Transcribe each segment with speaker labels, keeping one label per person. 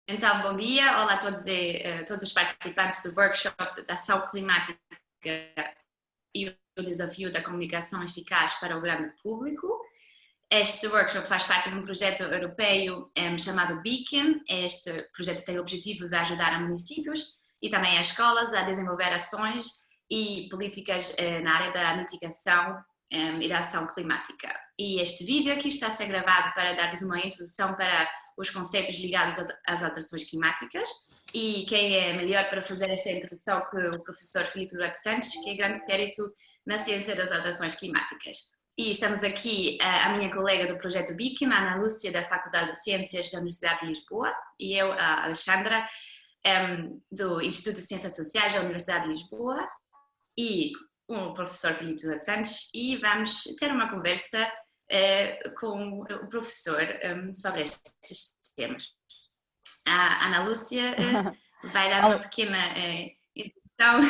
Speaker 1: Então, bom dia, olá a todos, todos os participantes do workshop da ação climática e o desafio da comunicação eficaz para o grande público. Este workshop faz parte de um projeto europeu chamado Beacon. Este projeto tem o objetivo de ajudar a municípios e também a escolas a desenvolver ações e políticas na área da mitigação e da ação climática. E este vídeo aqui está a ser gravado para dar-vos uma introdução para os conceitos ligados às alterações climáticas, e quem é melhor para fazer esta introdução que o professor Filipe Duarte Santos, que é grande périto na ciência das alterações climáticas. E estamos aqui a minha colega do projeto Beacon, a Ana Lúcia, da Faculdade de Ciências da Universidade de Lisboa, e eu, a Alexandra, do Instituto de Ciências Sociais da Universidade de Lisboa, e o professor Filipe Duarte Santos, e vamos ter uma conversa com o professor sobre estes temas. A Ana Lúcia vai dar uma pequena introdução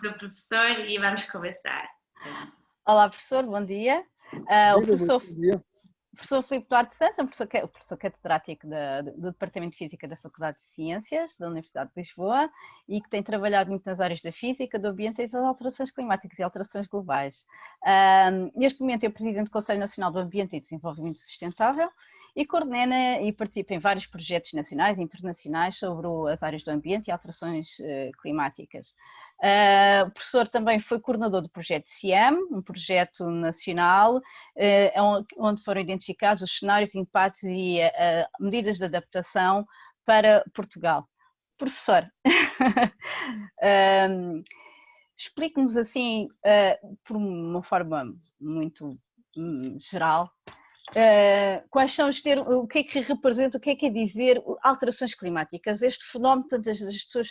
Speaker 1: do professor e vamos conversar.
Speaker 2: Olá, professor, bom dia. O professor Filipe Duarte Santos é o professor catedrático do Departamento de Física da Faculdade de Ciências da Universidade de Lisboa e que tem trabalhado muito nas áreas da física, do ambiente e das alterações climáticas e alterações globais. Neste momento é presidente do Conselho Nacional do Ambiente e Desenvolvimento Sustentável e coordena e participa em vários projetos nacionais e internacionais sobre as áreas do ambiente e alterações climáticas. O professor também foi coordenador do projeto CIEM, um projeto nacional onde foram identificados os cenários, impactos e medidas de adaptação para Portugal. Professor, explique-nos assim, por uma forma muito geral, quais são os termos, o que é que representa, o que é dizer alterações climáticas? Este fenómeno, tantas as pessoas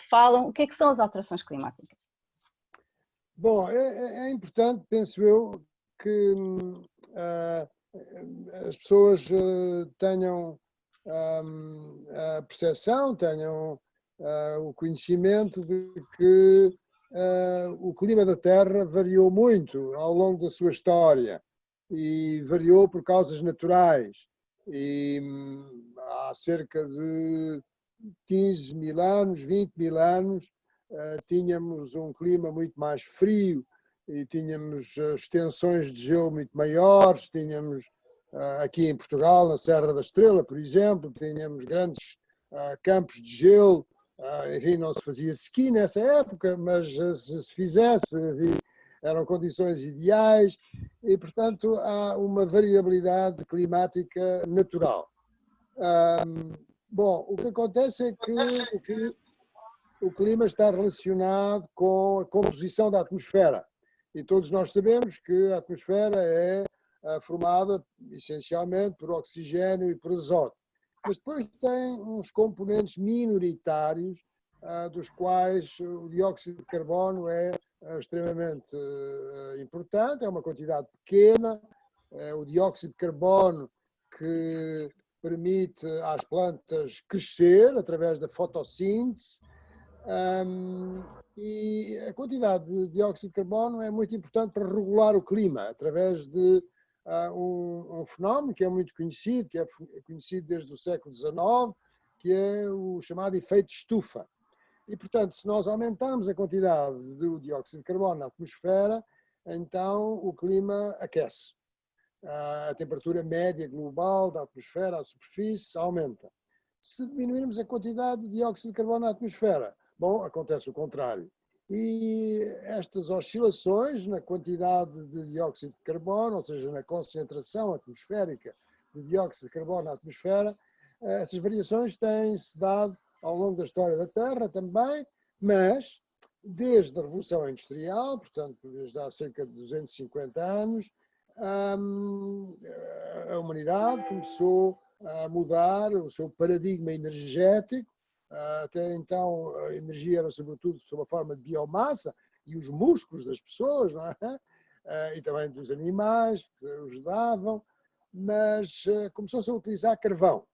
Speaker 2: falam, o que é que são as alterações climáticas?
Speaker 3: Bom, é importante, penso eu, que as pessoas tenham a percepção, tenham o conhecimento de que o clima da Terra variou muito ao longo da sua história e variou por causas naturais. E há cerca de 15 mil anos, 20 mil anos, tínhamos um clima muito mais frio e tínhamos extensões de gelo muito maiores, tínhamos aqui em Portugal, na Serra da Estrela, por exemplo, tínhamos grandes campos de gelo, enfim, não se fazia ski nessa época, mas se fizesse, eram condições ideais e, portanto, há uma variabilidade climática natural. Bom, o que acontece é que o clima está relacionado com a composição da atmosfera. E todos nós sabemos que a atmosfera é formada essencialmente por oxigênio e por azoto. Mas depois tem uns componentes minoritários, dos quais o dióxido de carbono é extremamente importante, é uma quantidade pequena. O dióxido de carbono que permite às plantas crescer através da fotossíntese, e a quantidade de dióxido de carbono é muito importante para regular o clima, através de um fenómeno que é muito conhecido, que é conhecido desde o século XIX, que é o chamado efeito de estufa. E, portanto, se nós aumentarmos a quantidade do dióxido de carbono na atmosfera, então o clima aquece. A temperatura média global da atmosfera, a superfície, aumenta. Se diminuirmos a quantidade de dióxido de carbono na atmosfera, bom, acontece o contrário. E estas oscilações na quantidade de dióxido de carbono, ou seja, na concentração atmosférica de dióxido de carbono na atmosfera, essas variações têm-se dado ao longo da história da Terra também, mas desde a Revolução Industrial, portanto, desde há cerca de 250 anos, a humanidade começou a mudar o seu paradigma energético. Até então a energia era sobretudo sob a forma de biomassa e os músculos das pessoas, não é? E também dos animais que os davam, mas começou-se a utilizar carvão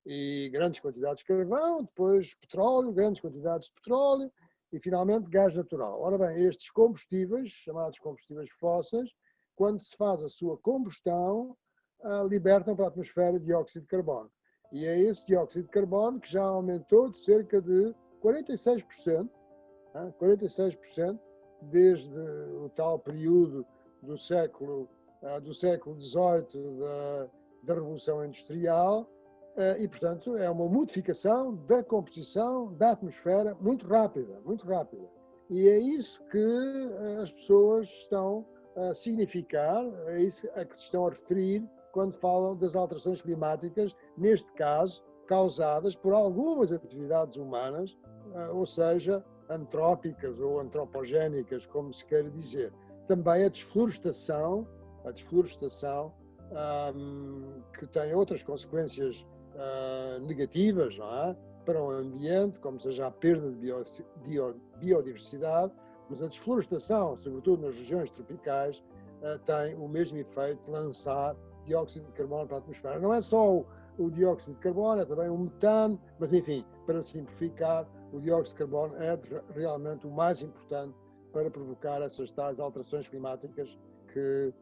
Speaker 3: e grandes quantidades de carvão, depois petróleo, grandes quantidades de petróleo e finalmente gás natural. Ora bem, estes combustíveis, chamados combustíveis fósseis, quando se faz a sua combustão, libertam para a atmosfera dióxido de carbono. E é esse dióxido de carbono que já aumentou de cerca de 46%, 46% desde o tal período do século XVIII da Revolução Industrial, e, portanto, é uma modificação da composição da atmosfera muito rápida, muito rápida. E é isso que as pessoas estão a significar, é isso a que se estão a referir quando falam das alterações climáticas, neste caso, causadas por algumas atividades humanas, ou seja, antrópicas ou antropogénicas, como se queira dizer. Também a desflorestação que tem outras consequências negativas, não é? Para o ambiente, como seja a perda de biodiversidade, mas a desflorestação, sobretudo nas regiões tropicais, tem o mesmo efeito de lançar dióxido de carbono para a atmosfera. Não é só o dióxido de carbono, é também o metano, mas enfim, para simplificar, o dióxido de carbono é realmente o mais importante para provocar essas tais alterações climáticas que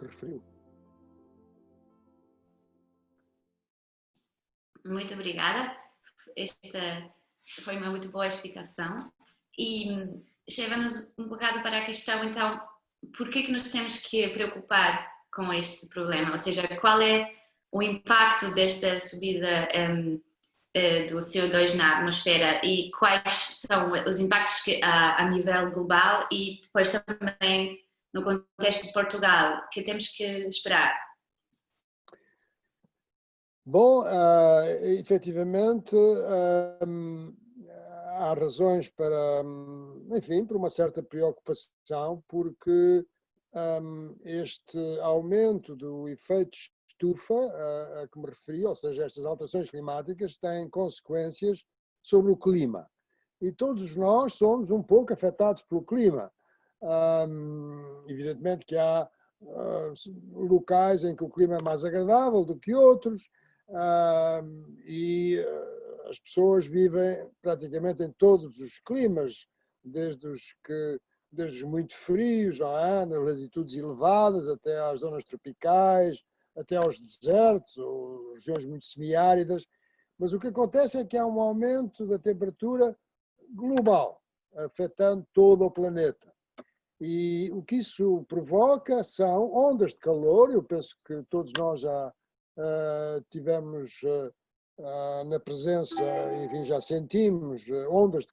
Speaker 3: referiu.
Speaker 1: Muito obrigada. Esta foi uma muito boa explicação. E chega-nos um bocado para a questão, então, por que nos temos que preocupar com este problema? Ou seja, qual é o impacto desta subida do CO2 na atmosfera e quais são os impactos a nível global e depois também no contexto de Portugal, que temos que esperar?
Speaker 3: Bom, efetivamente, há razões para, enfim, por uma certa preocupação, porque este aumento do efeito estufa a que me referi, ou seja, estas alterações climáticas, têm consequências sobre o clima. E todos nós somos um pouco afetados pelo clima. Evidentemente que há locais em que o clima é mais agradável do que outros, e as pessoas vivem praticamente em todos os climas, desde os muito frios, nas latitudes elevadas, até às zonas tropicais, até aos desertos, ou regiões muito semiáridas. Mas o que acontece é que há um aumento da temperatura global, afetando todo o planeta. E o que isso provoca são ondas de calor. Eu penso que todos nós já tivemos na presença, enfim, já sentimos ondas de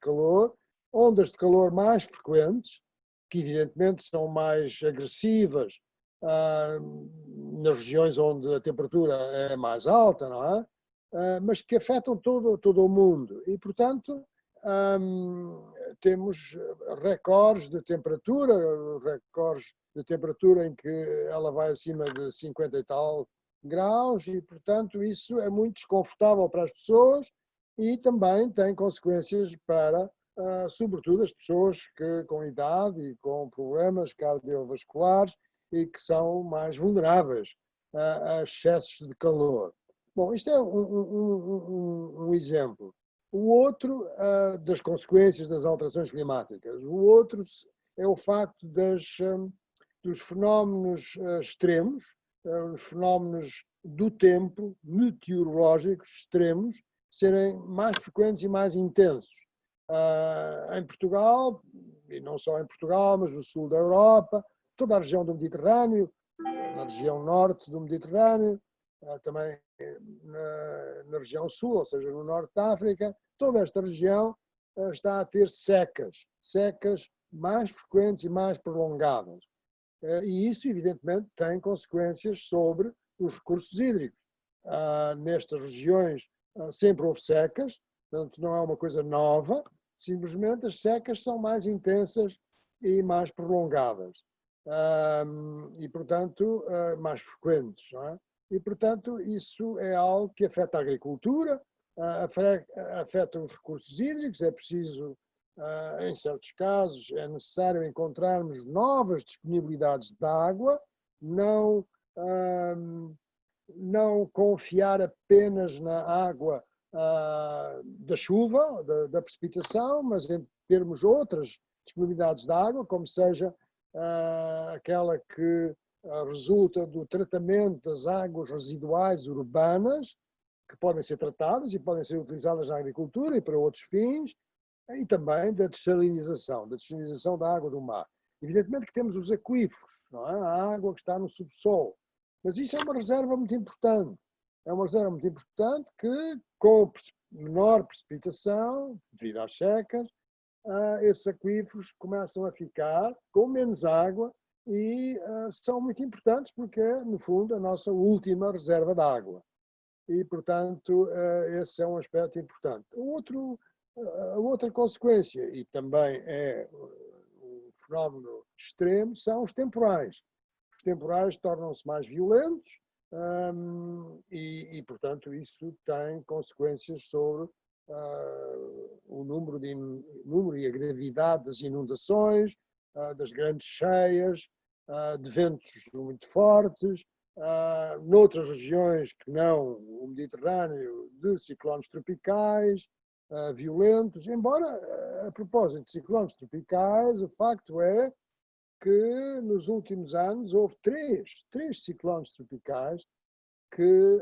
Speaker 3: calor mais frequentes, que evidentemente são mais agressivas nas regiões onde a temperatura é mais alta, não é? Mas que afetam todo o mundo. E, portanto, temos recordes de temperatura em que ela vai acima de 50 e tal graus, e, portanto, isso é muito desconfortável para as pessoas e também tem consequências para, sobretudo, as pessoas com idade e com problemas cardiovasculares e que são mais vulneráveis a excessos de calor. Bom, isto é um exemplo. O outro, das consequências das alterações climáticas. O outro é o facto dos fenómenos extremos, os fenómenos do tempo, meteorológicos extremos, serem mais frequentes e mais intensos. Em Portugal, e não só em Portugal, mas no sul da Europa, toda a região do Mediterrâneo, na região norte do Mediterrâneo, também na região sul, ou seja, no norte da África, toda esta região está a ter secas mais frequentes e mais prolongadas. E isso, evidentemente, tem consequências sobre os recursos hídricos. Nestas regiões sempre houve secas, portanto não é uma coisa nova, simplesmente as secas são mais intensas e mais prolongadas. E, portanto, mais frequentes, não é? E, portanto, isso é algo que afeta a agricultura, afeta os recursos hídricos. É preciso, em certos casos, é necessário encontrarmos novas disponibilidades de água, não confiar apenas na água da chuva, da precipitação, mas em termos outras disponibilidades de água, como seja aquela que resulta do tratamento das águas residuais urbanas, que podem ser tratadas e podem ser utilizadas na agricultura e para outros fins, e também da dessalinização da água do mar. Evidentemente que temos os aquíferos, não é? A água que está no subsolo, mas isso é uma reserva muito importante. É uma reserva muito importante que, com menor precipitação, devido às secas, esses aquíferos começam a ficar com menos água e são muito importantes porque é, no fundo, a nossa última reserva de água. E, portanto, esse é um aspecto importante. A outra consequência, e também é um fenómeno extremo, são os temporais. Os temporais tornam-se mais violentos e, portanto, isso tem consequências sobre o número e a gravidade das inundações, das grandes cheias, de ventos muito fortes, noutras regiões que não o Mediterrâneo, de ciclones tropicais violentos. Embora, a propósito de ciclones tropicais, o facto é que nos últimos anos houve três ciclones tropicais que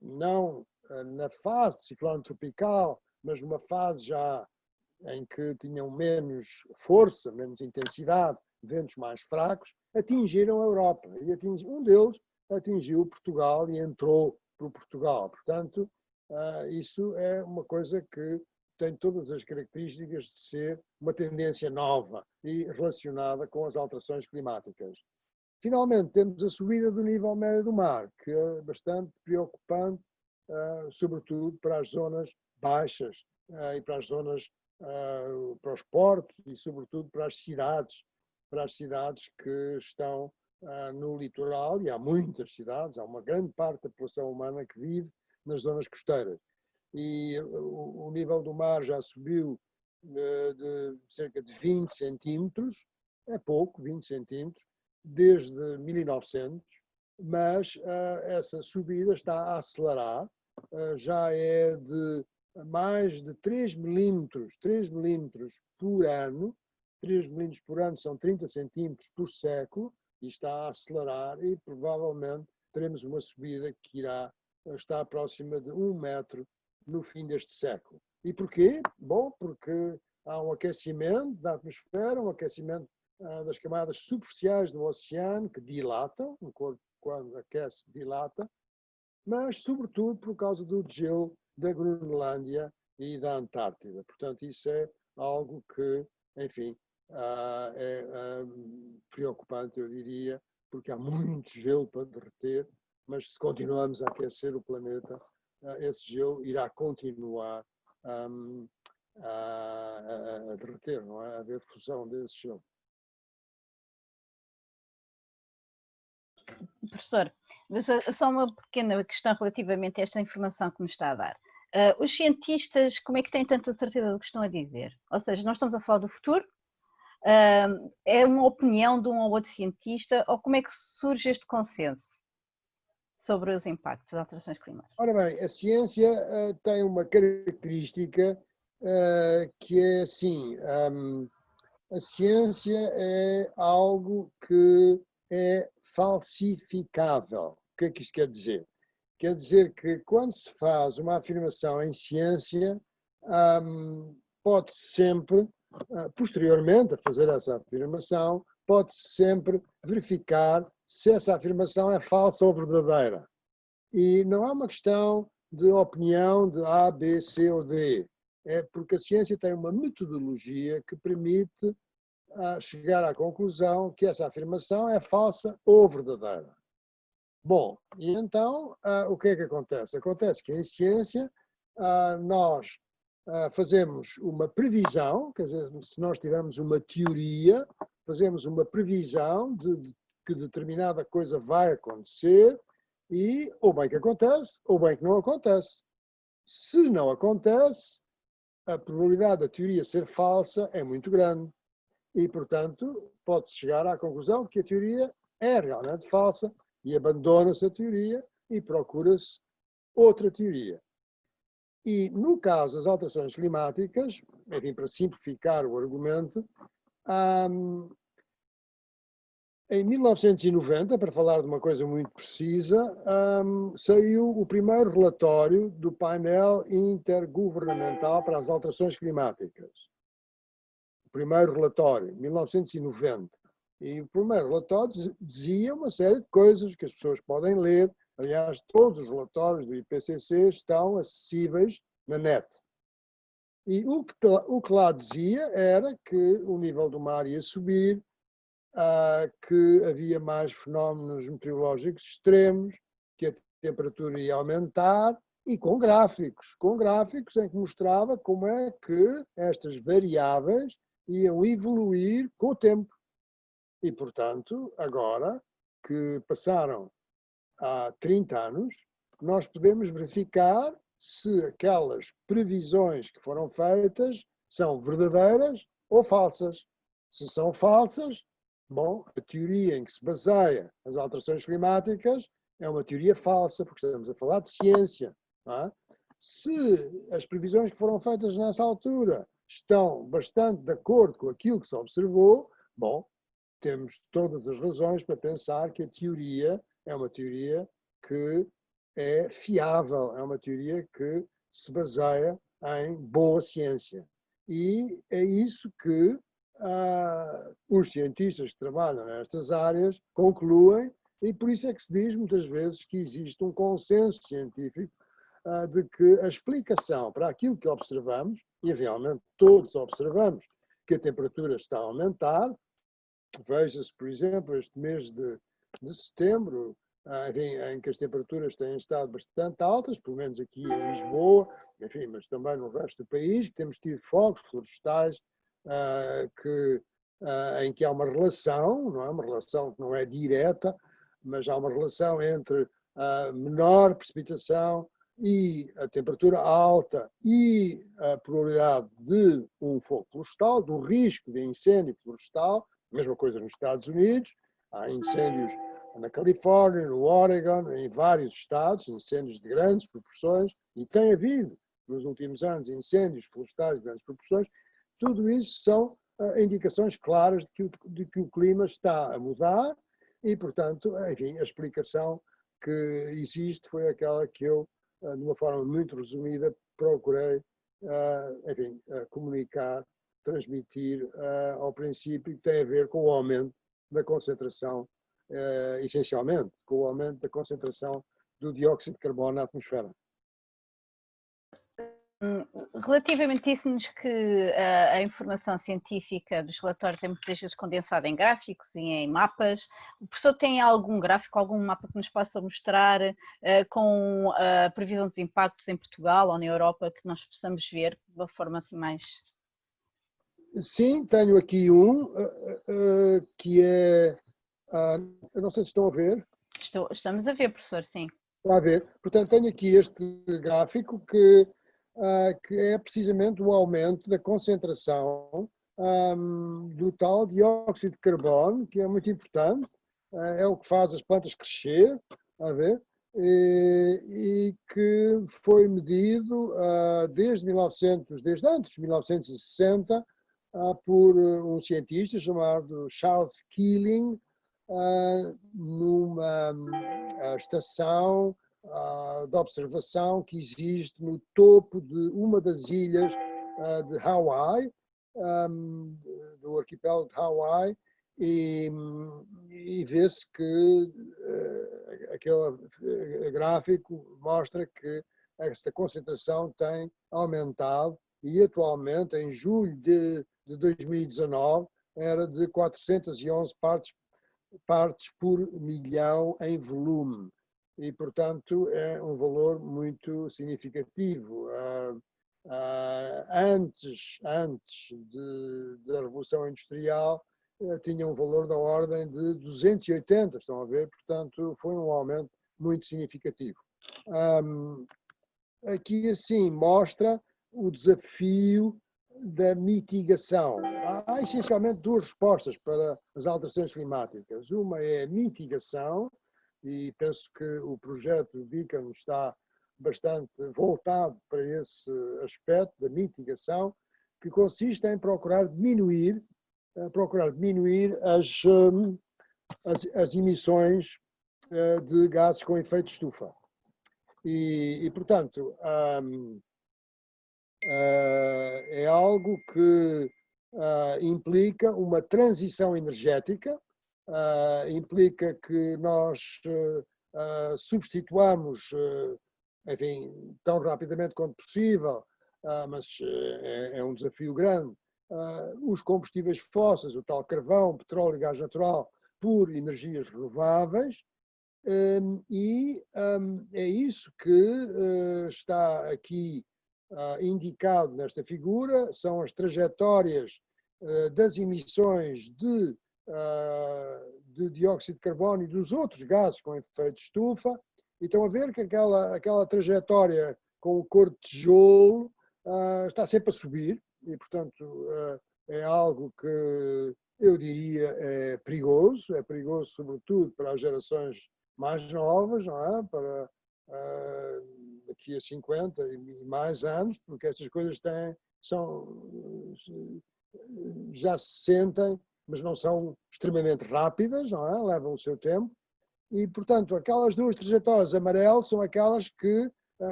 Speaker 3: não na fase de ciclone tropical, mas numa fase já em que tinham menos força, menos intensidade, ventos mais fracos, atingiram a Europa. E um deles atingiu Portugal e entrou para Portugal. Portanto, isso é uma coisa que tem todas as características de ser uma tendência nova e relacionada com as alterações climáticas. Finalmente, temos a subida do nível médio do mar, que é bastante preocupante, sobretudo para as zonas baixas e para as zonas, para os portos e, sobretudo, para as cidades que estão no litoral, e há muitas cidades, há uma grande parte da população humana que vive nas zonas costeiras. E o nível do mar já subiu de cerca de 20 centímetros, é pouco, 20 centímetros, desde 1900, mas essa subida está a acelerar, já é de mais de 3 milímetros por ano. 3 milímetros por ano são 30 centímetros por século, e está a acelerar, e provavelmente teremos uma subida que irá estar próxima de 1 metro no fim deste século. E porquê? Bom, porque há um aquecimento da atmosfera, um aquecimento das camadas superficiais do oceano, que dilatam, o corpo quando aquece dilata, mas sobretudo por causa do gelo da Groenlândia e da Antártida. Portanto, isso é algo que, enfim, é preocupante, eu diria, porque há muito gelo para derreter, mas se continuarmos a aquecer o planeta, esse gelo irá continuar a derreter, não é? A haver fusão desse gelo.
Speaker 2: Professor, mas só uma pequena questão relativamente a esta informação que me está a dar. Os cientistas, como é que têm tanta certeza do que estão a dizer? Ou seja, nós estamos a falar do futuro? É uma opinião de um ou outro cientista? Ou como é que surge este consenso sobre os impactos das alterações climáticas?
Speaker 3: Ora bem, a ciência tem uma característica que é assim, a ciência é algo que é falsificável. O que é que isto quer dizer? Quer dizer que quando se faz uma afirmação em ciência, pode-se sempre, posteriormente a fazer essa afirmação, pode-se sempre verificar se essa afirmação é falsa ou verdadeira. E não é uma questão de opinião de A, B, C ou D. É porque a ciência tem uma metodologia que permite chegar à conclusão que essa afirmação é falsa ou verdadeira. Bom, e então o que é que acontece? Acontece que em ciência nós fazemos uma previsão, quer dizer, se nós tivermos uma teoria, fazemos uma previsão de que determinada coisa vai acontecer e ou bem que acontece ou bem que não acontece. Se não acontece, a probabilidade da teoria ser falsa é muito grande. E, portanto, pode-se chegar à conclusão que a teoria é realmente falsa e abandona-se a teoria e procura-se outra teoria. E, no caso das alterações climáticas, enfim, para simplificar o argumento, Em 1990, para falar de uma coisa muito precisa, saiu o primeiro relatório do painel intergovernamental para as alterações climáticas. O primeiro relatório, 1990. E o primeiro relatório dizia uma série de coisas que as pessoas podem ler. Aliás, todos os relatórios do IPCC estão acessíveis na net. E o que lá dizia era que o nível do mar ia subir, que havia mais fenómenos meteorológicos extremos, que a temperatura ia aumentar, e com gráficos em que mostrava como é que estas variáveis iam evoluir com o tempo. E, portanto, agora que passaram há 30 anos, nós podemos verificar se aquelas previsões que foram feitas são verdadeiras ou falsas. Se são falsas, bom, a teoria em que se baseia as alterações climáticas é uma teoria falsa, porque estamos a falar de ciência. Não é? Se as previsões que foram feitas nessa altura estão bastante de acordo com aquilo que se observou, bom, temos todas as razões para pensar que a teoria é uma teoria que é fiável, é uma teoria que se baseia em boa ciência. E é isso que os cientistas que trabalham nestas áreas concluem, e por isso é que se diz muitas vezes que existe um consenso científico de que a explicação para aquilo que observamos, e realmente todos observamos que a temperatura está a aumentar. Veja-se, por exemplo, este mês de setembro, em que as temperaturas têm estado bastante altas, pelo menos aqui em Lisboa, enfim, mas também no resto do país, que temos tido fogos florestais em que há uma relação, não é uma relação que não é direta, mas há uma relação entre a menor precipitação e a temperatura alta e a probabilidade de um fogo florestal, do risco de incêndio florestal. Mesma coisa nos Estados Unidos, há incêndios na Califórnia, no Oregon, em vários estados, incêndios de grandes proporções, e tem havido, nos últimos anos, incêndios florestais de grandes proporções. Tudo isso são indicações claras de que o clima está a mudar e, portanto, enfim, a explicação que existe foi aquela que eu, de uma forma muito resumida, procurei, enfim, comunicar, transmitir ao princípio, que tem a ver com o aumento da concentração, essencialmente, com o aumento da concentração do dióxido de carbono na atmosfera.
Speaker 2: Relativamente, disse-nos que a informação científica dos relatórios é muitas vezes condensada em gráficos e em mapas. O professor tem algum gráfico, algum mapa que nos possa mostrar com a previsão dos impactos em Portugal ou na Europa, que nós possamos ver de uma forma assim mais...
Speaker 3: Sim, tenho aqui um que é... eu não sei se estão a ver.
Speaker 2: Estamos a ver, professor, sim.
Speaker 3: Está a ver. Portanto, tenho aqui este gráfico que é precisamente o aumento da concentração do tal dióxido de carbono, que é muito importante, é o que faz as plantas crescer, a ver, e que foi medido desde antes de 1960 por um cientista chamado Charles Keeling, numa estação de observação que existe no topo de uma das ilhas de Hawaii, do arquipélago de Hawaii, e vê-se que aquele gráfico mostra que esta concentração tem aumentado e atualmente, em julho de 2019, era de 411 partes por milhão em volume. E, portanto, é um valor muito significativo. Antes da Revolução Industrial, tinha um valor da ordem de 280, estão a ver? Portanto, foi um aumento muito significativo. Aqui, assim, mostra o desafio da mitigação. Há essencialmente duas respostas para as alterações climáticas. Uma é a mitigação, e penso que o projeto Beacon está bastante voltado para esse aspecto da mitigação, que consiste em procurar diminuir as emissões de gases com efeito estufa. E portanto, é algo que implica uma transição energética, implica que nós substituamos, enfim, tão rapidamente quanto possível, mas é um desafio grande, os combustíveis fósseis, o tal carvão, petróleo e gás natural, por energias renováveis, e é isso que está aqui indicado nesta figura, são as trajetórias das emissões de dióxido de carbono e dos outros gases com efeito de estufa, e estão a ver que aquela trajetória com o cor de tijolo está sempre a subir, e portanto é algo que eu diria é perigoso sobretudo para as gerações mais novas, não é? Para daqui a 50 e mais anos, porque estas coisas já se sentem, mas não são extremamente rápidas, não é? Levam o seu tempo, e portanto aquelas duas trajetórias amarelas são aquelas que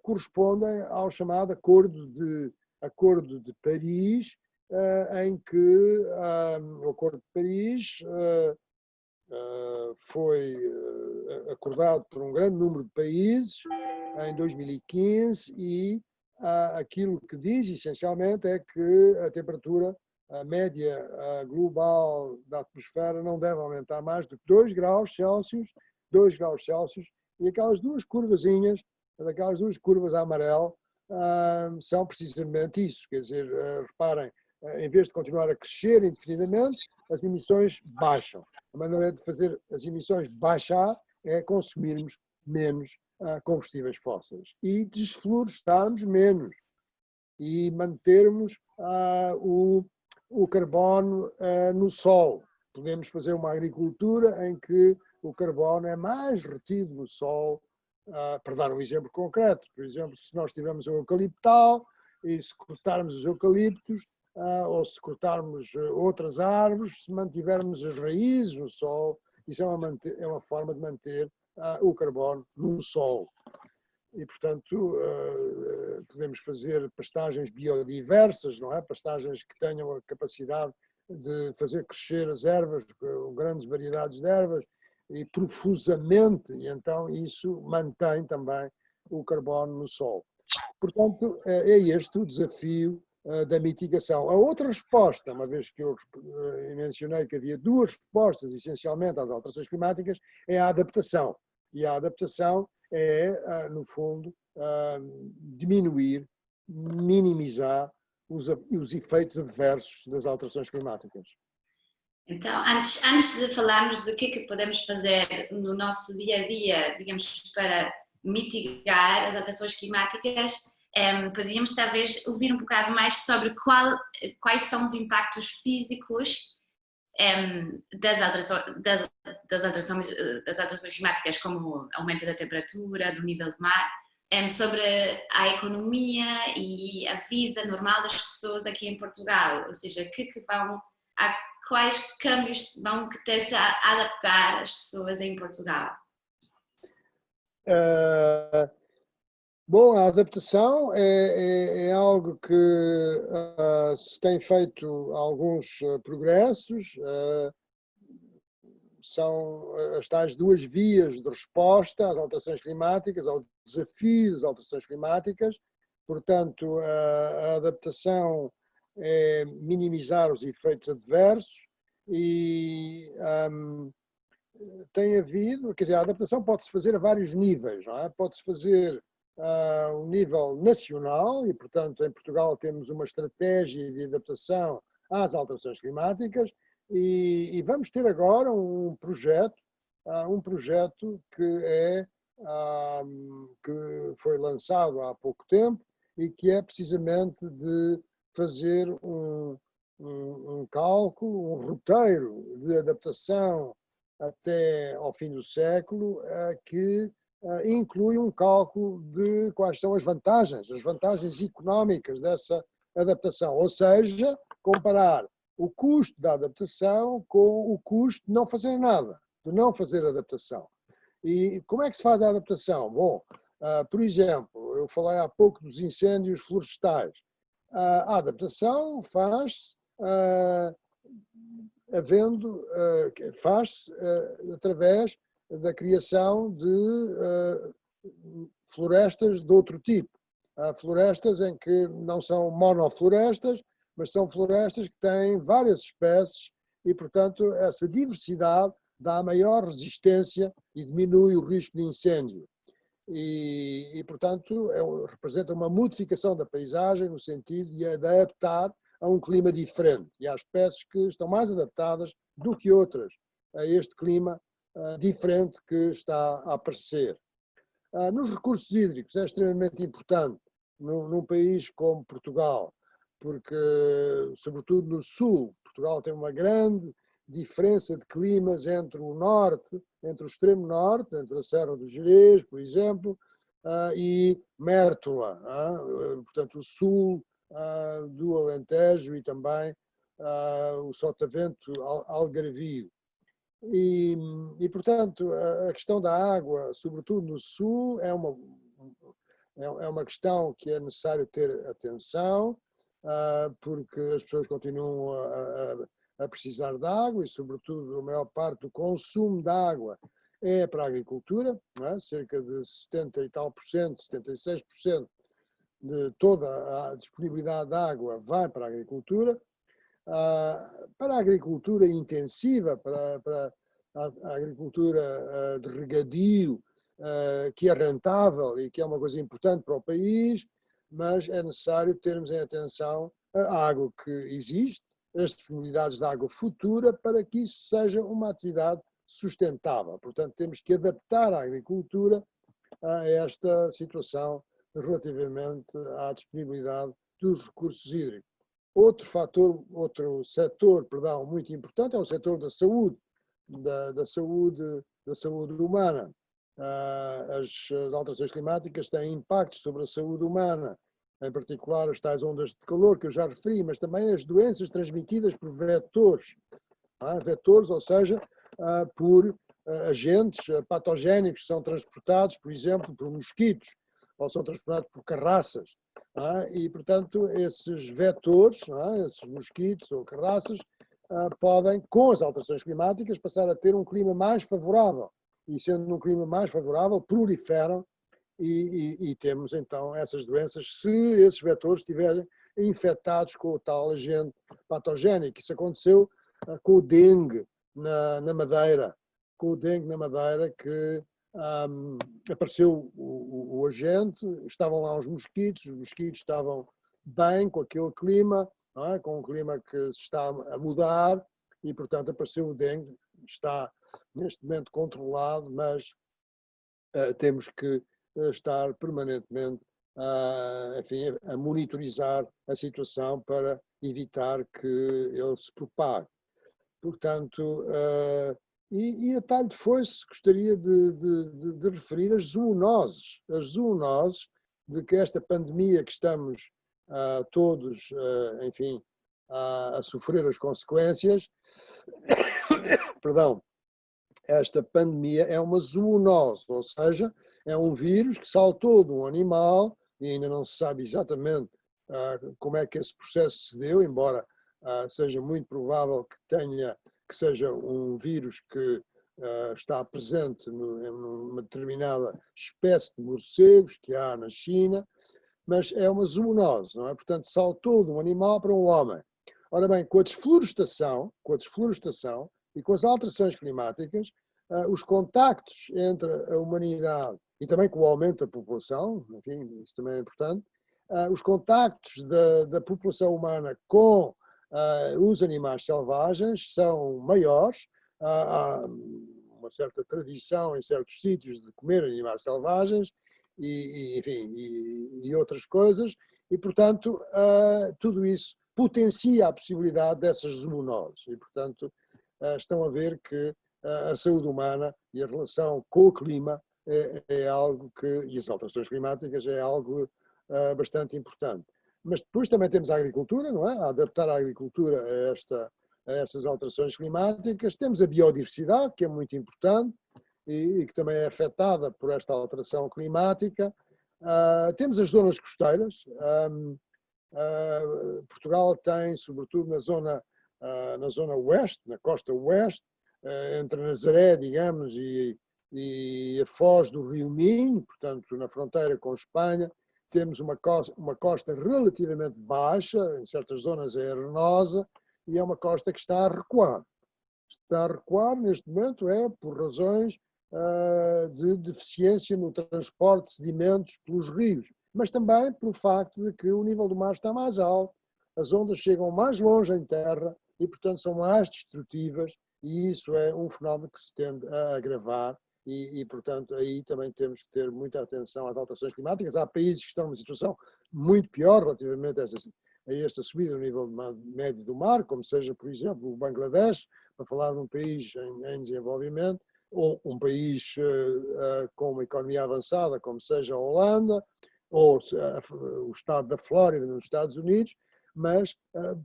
Speaker 3: correspondem ao chamado Acordo de Paris, em que o Acordo de Paris foi acordado por um grande número de países em 2015 e aquilo que diz essencialmente é que a temperatura média global da atmosfera não deve aumentar mais do que 2 graus Celsius, e aquelas duas curvazinhas, daquelas duas curvas a amarelo, são precisamente isso, quer dizer, reparem, em vez de continuar a crescer indefinidamente, as emissões baixam. A maneira de fazer as emissões baixar é consumirmos menos combustíveis fósseis e desflorestarmos menos e mantermos o carbono no solo. Podemos fazer uma agricultura em que o carbono é mais retido no solo. Para dar um exemplo concreto, por exemplo, se nós tivermos um eucaliptal e se cortarmos os eucaliptos, ou se cortarmos outras árvores, se mantivermos as raízes no solo, isso é uma forma de manter o carbono no solo. E, portanto, podemos fazer pastagens biodiversas, não é? Pastagens que tenham a capacidade de fazer crescer as ervas, com grandes variedades de ervas, e profusamente, e então isso mantém também o carbono no solo. Portanto, é este o desafio da mitigação. A outra resposta, uma vez que eu mencionei que havia duas respostas essencialmente às alterações climáticas, é a adaptação. E a adaptação é, no fundo, diminuir, minimizar os efeitos adversos das alterações climáticas.
Speaker 1: Então, antes de falarmos do que podemos fazer no nosso dia a dia, digamos, para mitigar as alterações climáticas, poderíamos talvez ouvir um bocado mais sobre quais são os impactos físicos das alterações climáticas, como aumento da temperatura, do nível do mar, sobre a economia e a vida normal das pessoas aqui em Portugal, ou seja, quais câmbios vão ter-se a adaptar as pessoas em Portugal?
Speaker 3: Bom, a adaptação é algo que se tem feito alguns progressos, são as tais duas vias de resposta às alterações climáticas, ao desafio das alterações climáticas. Portanto, a adaptação é minimizar os efeitos adversos e tem havido, quer dizer, a adaptação pode-se fazer a vários níveis, não é? Pode-se fazer a um nível nacional e, portanto, em Portugal temos uma estratégia de adaptação às alterações climáticas e vamos ter agora um projeto que foi lançado há pouco tempo e que é precisamente de fazer um cálculo, um roteiro de adaptação até ao fim do século, que inclui um cálculo de quais são as vantagens económicas dessa adaptação, ou seja, comparar o custo da adaptação com o custo de não fazer nada. de não fazer adaptação. E como é que se faz a adaptação? Bom, por exemplo, eu falei há pouco dos incêndios florestais. A adaptação faz-se através da criação de florestas de outro tipo. Há florestas em que não são monoflorestas, mas são florestas que têm várias espécies e, portanto, essa diversidade dá maior resistência e diminui o risco de incêndio. Portanto, representa uma modificação da paisagem no sentido de adaptar a um clima diferente. E há espécies que estão mais adaptadas do que outras a este clima diferente que está a aparecer. Nos recursos hídricos é extremamente importante num país como Portugal, porque, sobretudo no sul, Portugal tem uma grande diferença de climas entre o norte, entre o extremo norte, entre a Serra do Gerês, por exemplo, e Mértola, portanto o sul do Alentejo e também o Sotavento Algarvio. Portanto, a questão da água, sobretudo no sul, é uma questão que é necessário ter atenção, porque as pessoas continuam a precisar de água e, sobretudo, a maior parte do consumo de água é para a agricultura, cerca de 70 e tal por cento, 76% de toda a disponibilidade de água vai para a agricultura. Para a agricultura intensiva, para a agricultura de regadio, que é rentável e que é uma coisa importante para o país, mas é necessário termos em atenção a água que existe, as disponibilidades de água futura, para que isso seja uma atividade sustentável. Portanto, temos que adaptar a agricultura a esta situação relativamente à disponibilidade dos recursos hídricos. Outro setor, muito importante é o setor da saúde, da saúde humana. As alterações climáticas têm impactos sobre a saúde humana, em particular as tais ondas de calor que eu já referi, mas também as doenças transmitidas por vetores. Vetores, ou seja, por agentes patogénicos que são transportados, por exemplo, por mosquitos, ou são transportados por carraças. E, portanto, esses vetores, esses mosquitos ou carraças, podem, com as alterações climáticas, passar a ter um clima mais favorável. E, sendo um clima mais favorável, proliferam e temos, então, essas doenças se esses vetores estiverem infectados com o tal agente patogénico. Isso aconteceu com o dengue na Madeira. Com o dengue na Madeira, que apareceu o agente, estavam lá os mosquitos estavam bem com aquele clima, com um clima que se está a mudar e, portanto, apareceu o dengue, está neste momento controlado, mas temos que estar permanentemente a monitorizar a situação para evitar que ele se propague. Portanto, e a talho de foice, gostaria de referir as zoonoses. As zoonoses, de que esta pandemia que estamos todos, enfim, a sofrer as consequências, perdão, esta pandemia é uma zoonose, ou seja, é um vírus que saltou de um animal e ainda não se sabe exatamente como é que esse processo se deu, embora seja muito provável que seja um vírus que está presente numa determinada espécie de morcegos que há na China, mas é uma zoonose, não é? Portanto, saltou de um animal para um homem. Ora bem, com a desflorestação e com as alterações climáticas, os contactos entre a humanidade e também com o aumento da população, enfim, isso também é importante, os contactos da população humana com os animais selvagens são maiores. Há uma certa tradição em certos sítios de comer animais selvagens e outras coisas, e, portanto, tudo isso potencia a possibilidade dessas zoonoses. E, portanto, estão a ver que a saúde humana e a relação com o clima é algo e as alterações climáticas é algo bastante importante. Mas depois também temos a agricultura, não é? A adaptar a agricultura a a essas alterações climáticas. Temos a biodiversidade, que é muito importante e que também é afetada por esta alteração climática. Temos as zonas costeiras. Portugal tem, sobretudo na zona oeste, na costa oeste, entre Nazaré, digamos, e a foz do Rio Minho, portanto, na fronteira com Espanha, temos uma costa relativamente baixa, em certas zonas é arenosa, e é uma costa que está a recuar. Está a recuar, neste momento, por razões de deficiência no transporte de sedimentos pelos rios, mas também pelo facto de que o nível do mar está mais alto, as ondas chegam mais longe em terra e, portanto, são mais destrutivas, e isso é um fenómeno que se tende a agravar e, portanto, aí também temos que ter muita atenção às alterações climáticas. Há países que estão numa situação muito pior relativamente a esta subida do nível médio do mar, como seja, por exemplo, o Bangladesh, para falar de um país em desenvolvimento, ou um país com uma economia avançada, como seja a Holanda, ou o estado da Flórida, nos Estados Unidos, mas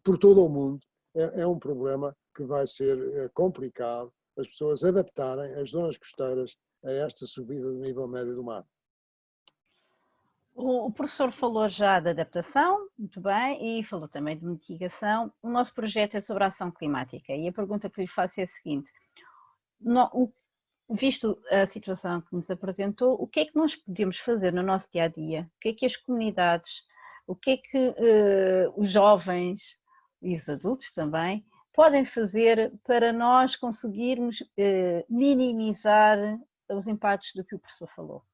Speaker 3: por todo o mundo é um problema que vai ser complicado as pessoas adaptarem as zonas costeiras a esta subida do nível médio do mar.
Speaker 2: O professor falou já da adaptação, muito bem, e falou também de mitigação. O nosso projeto é sobre a ação climática e a pergunta que lhe faço é a seguinte: visto a situação que nos apresentou, o que é que nós podemos fazer no nosso dia-a-dia? O que é que as comunidades, o que é que os jovens e os adultos também podem fazer para nós conseguirmos minimizar os impactos do que o professor falou?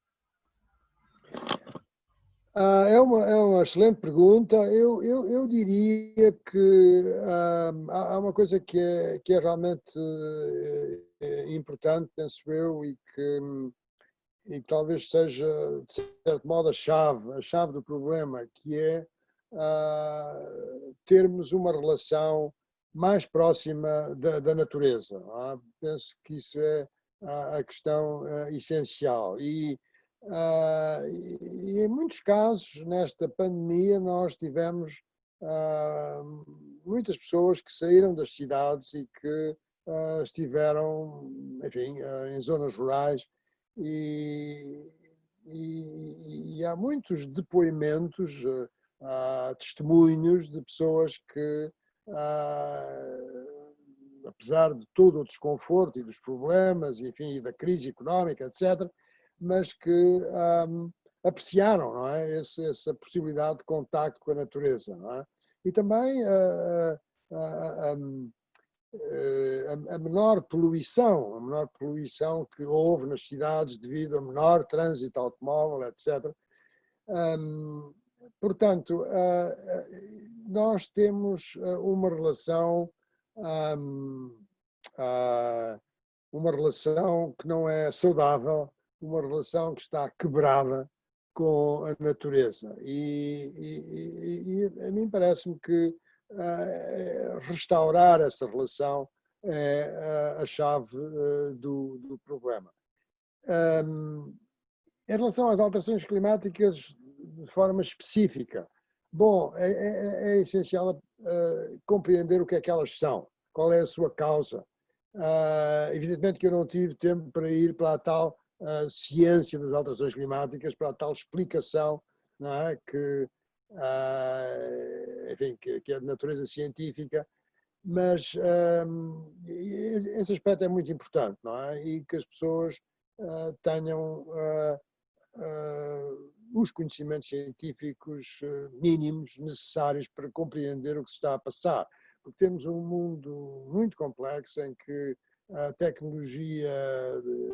Speaker 3: É uma excelente pergunta. Eu diria que há uma coisa que é realmente importante, penso eu, e que talvez seja, de certo modo, a chave do problema, que é termos uma relação mais próxima da natureza. Penso que isso é a questão essencial. E em muitos casos, nesta pandemia, nós tivemos muitas pessoas que saíram das cidades e que estiveram, enfim, em zonas rurais e há muitos depoimentos, testemunhos de pessoas que, apesar de todo o desconforto e dos problemas, enfim, e da crise económica, etc., mas que apreciaram, não é? Essa possibilidade de contacto com a natureza, não é? E também a menor poluição que houve nas cidades devido a menor trânsito automóvel, etc. Portanto, nós temos uma relação que não é saudável, uma relação que está quebrada com a natureza. E a mim parece-me que restaurar essa relação é a chave do problema. Em relação às alterações climáticas de forma específica, bom, é essencial compreender o que é que elas são, qual é a sua causa. Evidentemente que eu não tive tempo para ir para a tal ciência das alterações climáticas, para a tal explicação, não é? Enfim, que é de natureza científica, mas esse aspecto é muito importante, não é? E que as pessoas tenham os conhecimentos científicos mínimos necessários para compreender o que se está a passar. Porque temos um mundo muito complexo em que a tecnologia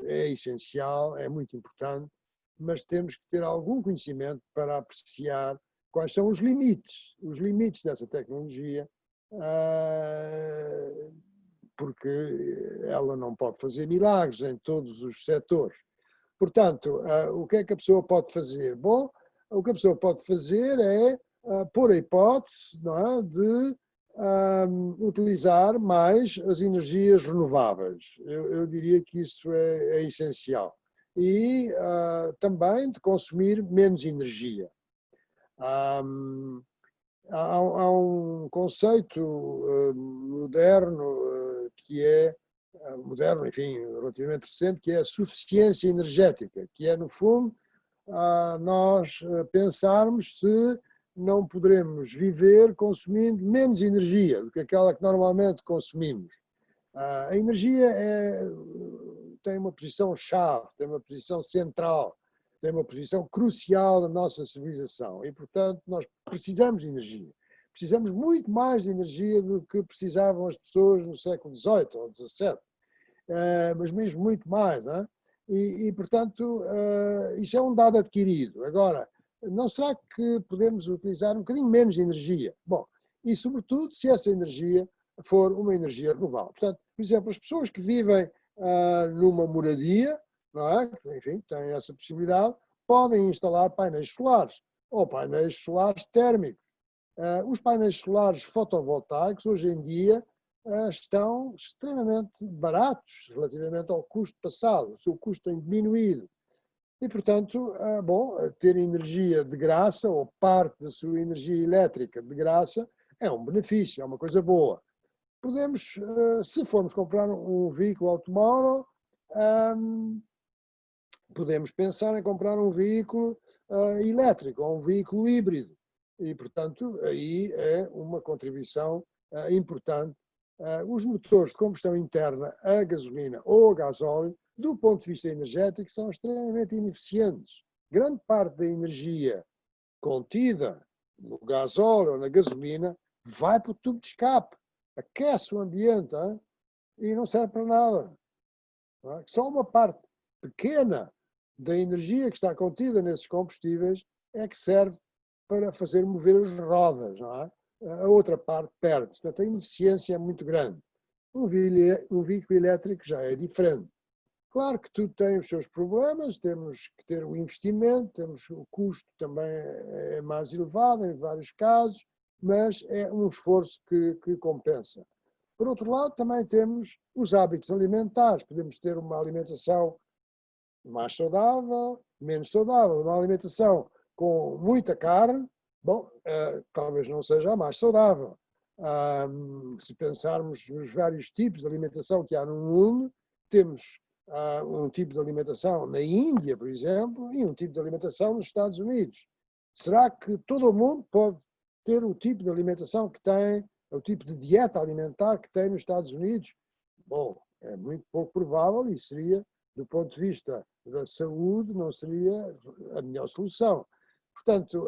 Speaker 3: é essencial, é muito importante, mas temos que ter algum conhecimento para apreciar quais são os limites dessa tecnologia, porque ela não pode fazer milagres em todos os setores. Portanto, o que é que a pessoa pode fazer? Bom, o que a pessoa pode fazer é pôr a hipótese, não é, de utilizar mais as energias renováveis. Eu diria que isso é essencial. E também de consumir menos energia. há um conceito moderno que é moderno, enfim, relativamente recente, que é a suficiência energética, que é, no fundo, nós pensarmos se não poderemos viver consumindo menos energia do que aquela que normalmente consumimos. A energia tem uma posição-chave, tem uma posição central, tem uma posição crucial na nossa civilização e, portanto, nós precisamos de energia. Precisamos muito mais de energia do que precisavam as pessoas no século XVIII ou XVII, mas mesmo muito mais. Não é? Portanto, isso é um dado adquirido. Agora, não será que podemos utilizar um bocadinho menos de energia? Bom, e sobretudo se essa energia for uma energia renovável. Portanto, por exemplo, as pessoas que vivem numa moradia, não é? Enfim, têm essa possibilidade, podem instalar painéis solares ou painéis solares térmicos. Os painéis solares fotovoltaicos, hoje em dia, estão extremamente baratos relativamente ao custo passado. O seu custo tem diminuído. E, portanto, bom, ter energia de graça, ou parte da sua energia elétrica de graça, é um benefício, é uma coisa boa. Podemos, se formos comprar um veículo automóvel, podemos pensar em comprar um veículo elétrico ou um veículo híbrido. E, portanto, aí é uma contribuição importante. Os motores de combustão interna a gasolina ou a gasóleo, do ponto de vista energético, são extremamente ineficientes. Grande parte da energia contida no gasóleo ou na gasolina vai para o tubo de escape, aquece o ambiente e não serve para nada. Não é? Só uma parte pequena da energia que está contida nesses combustíveis é que serve para fazer mover as rodas. Não é? A outra parte perde-se. Portanto, a ineficiência é muito grande. Um veículo elétrico já é diferente. Claro que tudo tem os seus problemas, temos que ter o investimento, temos o custo também é mais elevado em vários casos, mas é um esforço que compensa. Por outro lado, também temos os hábitos alimentares. Podemos ter uma alimentação mais saudável, menos saudável. Uma alimentação com muita carne, bom, talvez não seja a mais saudável. Se pensarmos nos vários tipos de alimentação que há no mundo, temos um tipo de alimentação na Índia, por exemplo, e um tipo de alimentação nos Estados Unidos. Será que todo o mundo pode ter o tipo de alimentação que tem, o tipo de dieta alimentar que tem nos Estados Unidos? Bom, é muito pouco provável e seria, do ponto de vista da saúde, não seria a melhor solução. Portanto,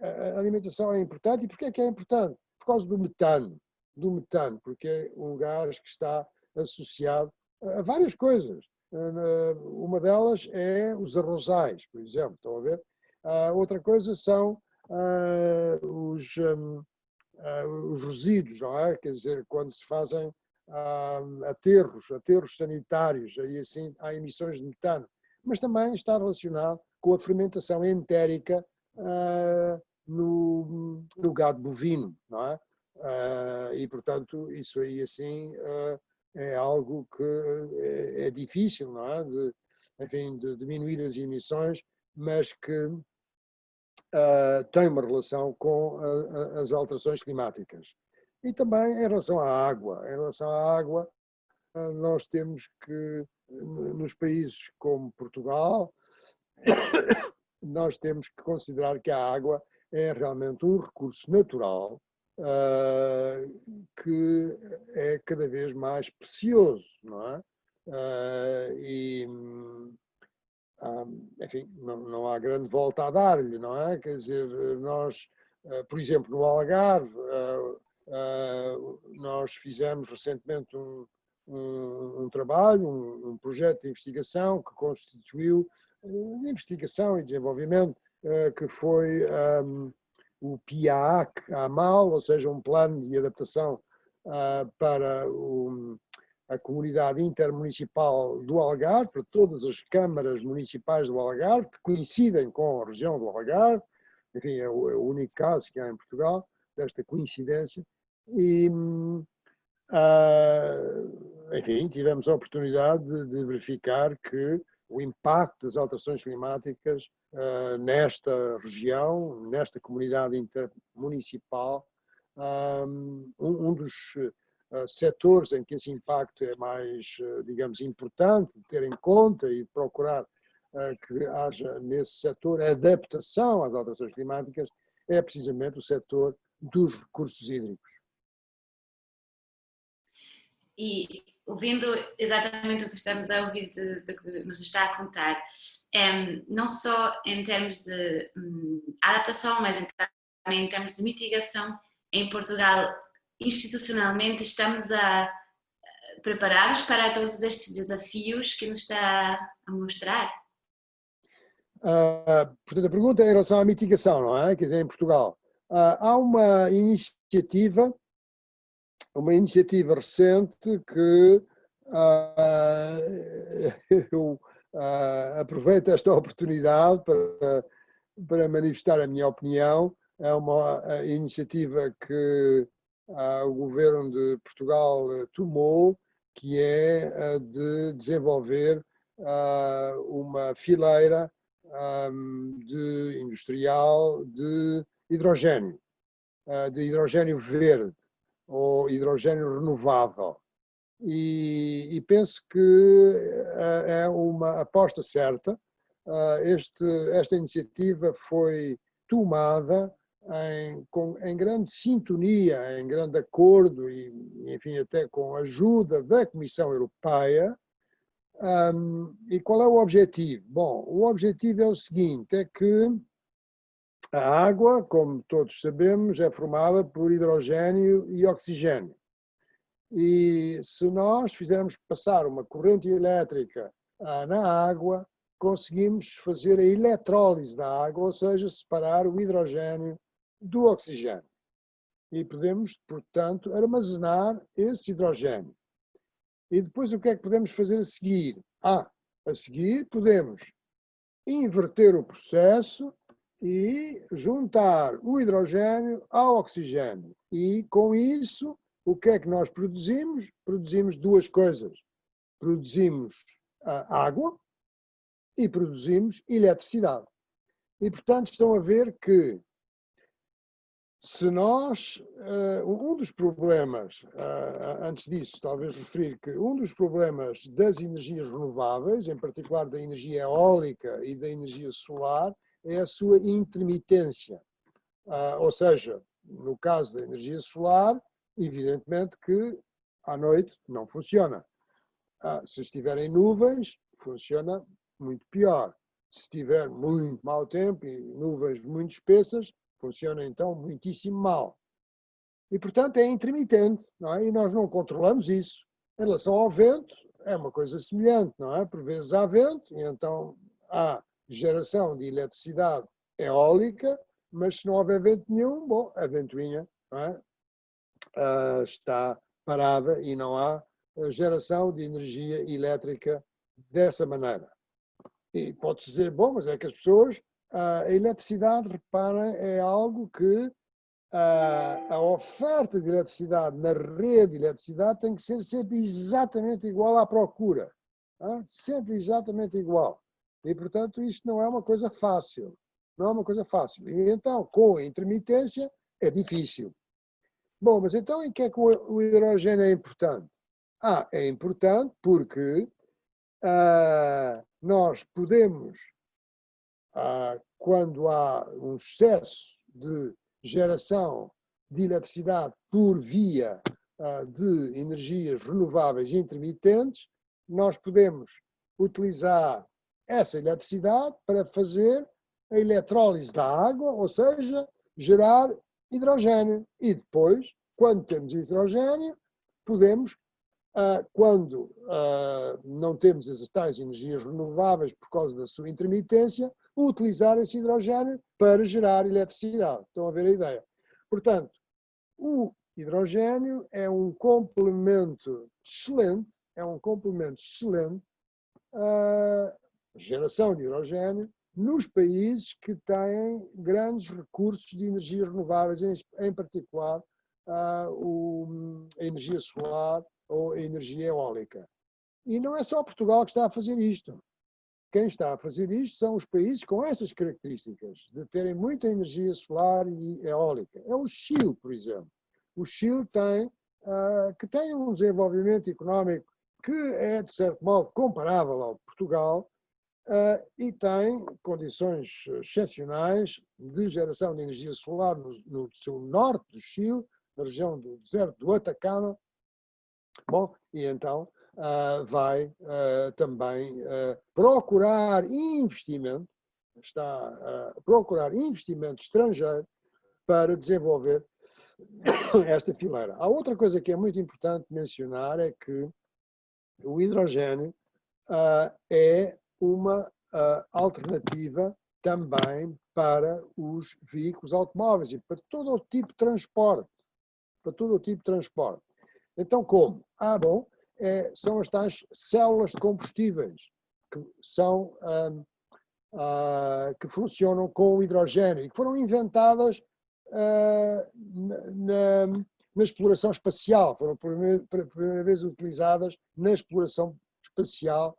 Speaker 3: a alimentação é importante. E porquê é que é importante? Por causa do metano, porque é um gás que está associado a várias coisas. Uma delas é os arrozais, por exemplo, estão a ver? Outra coisa são os resíduos, não é? Quer dizer, quando se fazem aterros sanitários, aí assim há emissões de metano, mas também está relacionado com a fermentação entérica no gado bovino, não é? E, portanto, isso aí assim é algo que é difícil, não é? Enfim, de diminuir as emissões, mas que tem uma relação com as alterações climáticas. E também em relação à água. Em relação à água, nós temos que, nos países como Portugal, nós temos que considerar que a água é realmente um recurso natural que é cada vez mais precioso, não é? Enfim, não há grande volta a dar-lhe, não é? Quer dizer, nós, por exemplo, no Algarve, nós fizemos recentemente um trabalho, um projeto de investigação que constituiu de investigação e desenvolvimento, que foi o PIAAC-AMAL, ou seja, um plano de adaptação para a comunidade intermunicipal do Algarve, para todas as câmaras municipais do Algarve, que coincidem com a região do Algarve. Enfim, é o único caso que há em Portugal desta coincidência. E, enfim, tivemos a oportunidade de verificar que o impacto das alterações climáticas nesta região, nesta comunidade intermunicipal. Um dos setores em que esse impacto é mais, digamos, importante de ter em conta e procurar que haja nesse setor adaptação às alterações climáticas é precisamente o setor dos recursos hídricos.
Speaker 1: E ouvindo exatamente o que estamos a ouvir de que nos está a contar, não só em termos de adaptação, mas também em termos de mitigação, em Portugal, institucionalmente, estamos a preparar-nos para todos estes desafios que nos está a mostrar?
Speaker 3: Portanto, a pergunta é em relação à mitigação, não é? Quer dizer, em Portugal. Há uma iniciativa recente que eu aproveito esta oportunidade para manifestar a minha opinião. É uma iniciativa que o governo de Portugal tomou, que é de desenvolver uma fileira industrial de hidrogénio verde ou hidrogénio renovável. E penso que é uma aposta certa. Esta iniciativa foi tomada em grande sintonia, em grande acordo e, enfim, até com a ajuda da Comissão Europeia. E qual é o objetivo? Bom, o objetivo é o seguinte, é que a água, como todos sabemos, é formada por hidrogênio e oxigênio. E se nós fizermos passar uma corrente elétrica na água, conseguimos fazer a eletrólise da água, ou seja, separar o hidrogênio do oxigênio. E podemos, portanto, armazenar esse hidrogênio. E depois o que é que podemos fazer a seguir? A seguir podemos inverter o processo e juntar o hidrogênio ao oxigênio. E com isso, o que é que nós produzimos? Produzimos duas coisas. Produzimos água e produzimos eletricidade. E, portanto, estão a ver que se nós, um dos problemas, antes disso, talvez referir que um dos problemas das energias renováveis, em particular da energia eólica e da energia solar, é a sua intermitência. Ou seja, no caso da energia solar, evidentemente que à noite não funciona. Se estiverem nuvens, funciona muito pior. Se estiver muito mau tempo e nuvens muito espessas, funciona então muitíssimo mal. E, portanto, é intermitente, não é? E nós não controlamos isso. Em relação ao vento, é uma coisa semelhante, não é? Por vezes há vento e então há geração de eletricidade eólica, mas se não houver vento nenhum, bom, a ventoinha, não é? Está parada e não há geração de energia elétrica dessa maneira. E pode-se dizer, bom, mas é que as pessoas, a eletricidade, reparem, é algo que a oferta de eletricidade na rede de eletricidade tem que ser sempre exatamente igual à procura. Sempre exatamente igual. E, portanto, isto não é uma coisa fácil. Não é uma coisa fácil. E então, com a intermitência, é difícil. Bom, mas então em que é que o hidrogênio é importante? É importante porque nós podemos, quando há um excesso de geração de eletricidade por via de energias renováveis intermitentes, nós podemos utilizar essa eletricidade para fazer a eletrólise da água, ou seja, gerar hidrogênio. E depois, quando temos hidrogênio, podemos, quando não temos as tais energias renováveis por causa da sua intermitência, utilizar esse hidrogênio para gerar eletricidade. Estão a ver a ideia? Portanto, o hidrogênio é um complemento excelente, à geração de hidrogênio nos países que têm grandes recursos de energias renováveis, em particular a energia solar ou a energia eólica. E não é só Portugal que está a fazer isto. quem está a fazer isto são os países com essas características, de terem muita energia solar e eólica. É o Chile, por exemplo. O Chile que tem um desenvolvimento económico que é, de certo modo, comparável ao de Portugal, e tem condições excepcionais de geração de energia solar no seu norte do Chile, na região do deserto do Atacama. Bom, e então vai também procurar investimento, está a procurar investimento estrangeiro para desenvolver esta fileira. Há outra coisa que é muito importante mencionar, é que o hidrogênio é uma alternativa também para os veículos automóveis e para todo o tipo de transporte. Para todo o tipo de transporte. Então, como? Bom, são as tais células de combustíveis que que funcionam com o hidrogênio e que foram inventadas na exploração espacial. Foram pela primeira vez utilizadas na exploração espacial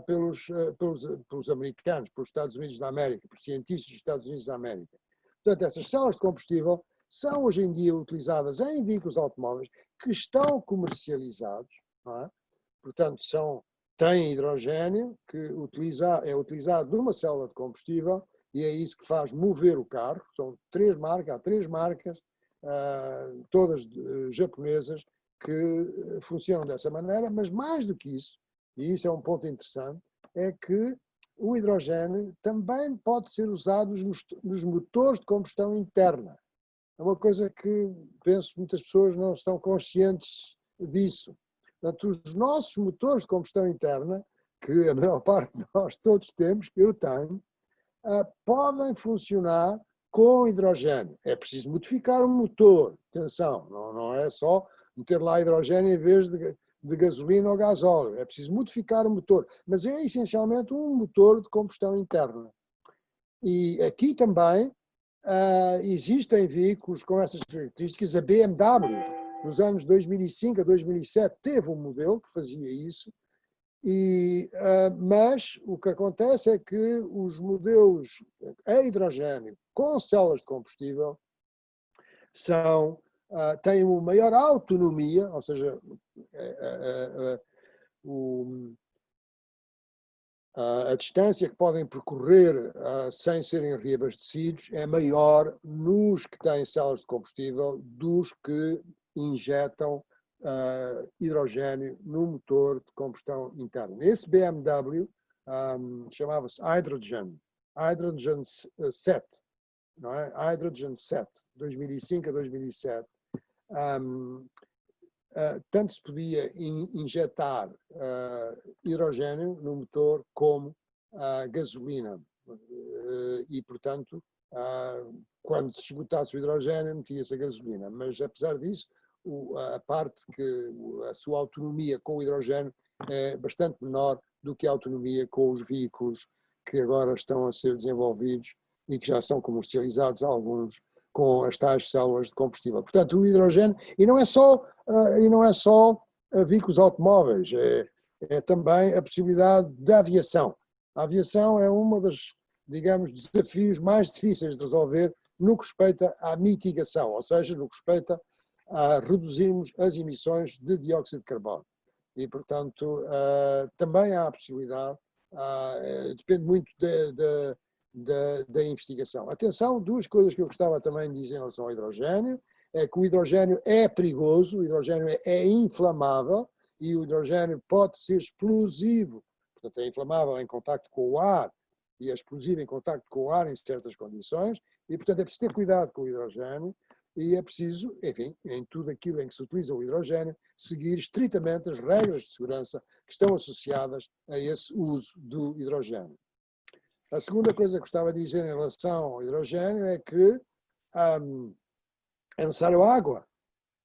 Speaker 3: pelos americanos, pelos Estados Unidos da América, por cientistas dos Estados Unidos da América. Portanto, essas células de combustível são hoje em dia utilizadas em veículos automóveis que estão comercializados, não é? Portanto, têm hidrogênio que é utilizado numa célula de combustível e é isso que faz mover o carro. São há três marcas, todas japonesas, que funcionam dessa maneira, mas mais do que isso, e isso é um ponto interessante, é que o hidrogênio também pode ser usado nos motores de combustão interna. É uma coisa que penso que muitas pessoas não estão conscientes disso. Portanto, os nossos motores de combustão interna, que a maior parte de nós todos temos, que eu tenho, podem funcionar com hidrogênio. É preciso modificar o motor. Atenção, não é só meter lá hidrogênio em vez de gasolina ou gasóleo. É preciso modificar o motor. Mas é essencialmente um motor de combustão interna. E aqui também existem veículos com essas características. A BMW, nos anos 2005 a 2007, teve um modelo que fazia isso, mas o que acontece é que os modelos a hidrogênio com células de combustível têm uma maior autonomia, ou seja, a distância que podem percorrer sem serem reabastecidos é maior nos que têm células de combustível dos que injetam hidrogênio no motor de combustão interna. Esse BMW chamava-se Hydrogen 7, não é? Hydrogen 7, 2005 a 2007. Tanto se podia injetar hidrogênio no motor como gasolina. E, portanto, quando se esgotasse o hidrogênio, metia-se a gasolina. Mas, apesar disso, a parte que a sua autonomia com o hidrogênio é bastante menor do que a autonomia com os veículos que agora estão a ser desenvolvidos e que já são comercializados, alguns com as tais células de combustível. Portanto, o hidrogênio, e não é só veículos automóveis, é também a possibilidade da aviação. A aviação é uma dos, digamos, desafios mais difíceis de resolver no que respeita à mitigação, ou seja, no que respeita a reduzirmos as emissões de dióxido de carbono. E, portanto, também há a possibilidade, depende muito da investigação. Atenção, duas coisas que eu gostava também de dizer em relação ao hidrogênio, é que o hidrogênio é perigoso, o hidrogênio é inflamável e o hidrogênio pode ser explosivo, portanto é inflamável em contacto com o ar e é explosivo em contacto com o ar em certas condições e, portanto, é preciso ter cuidado com o hidrogênio e é preciso, enfim, em tudo aquilo em que se utiliza o hidrogênio, seguir estritamente as regras de segurança que estão associadas a esse uso do hidrogênio. A segunda coisa que gostava de dizer em relação ao hidrogênio é que é necessário água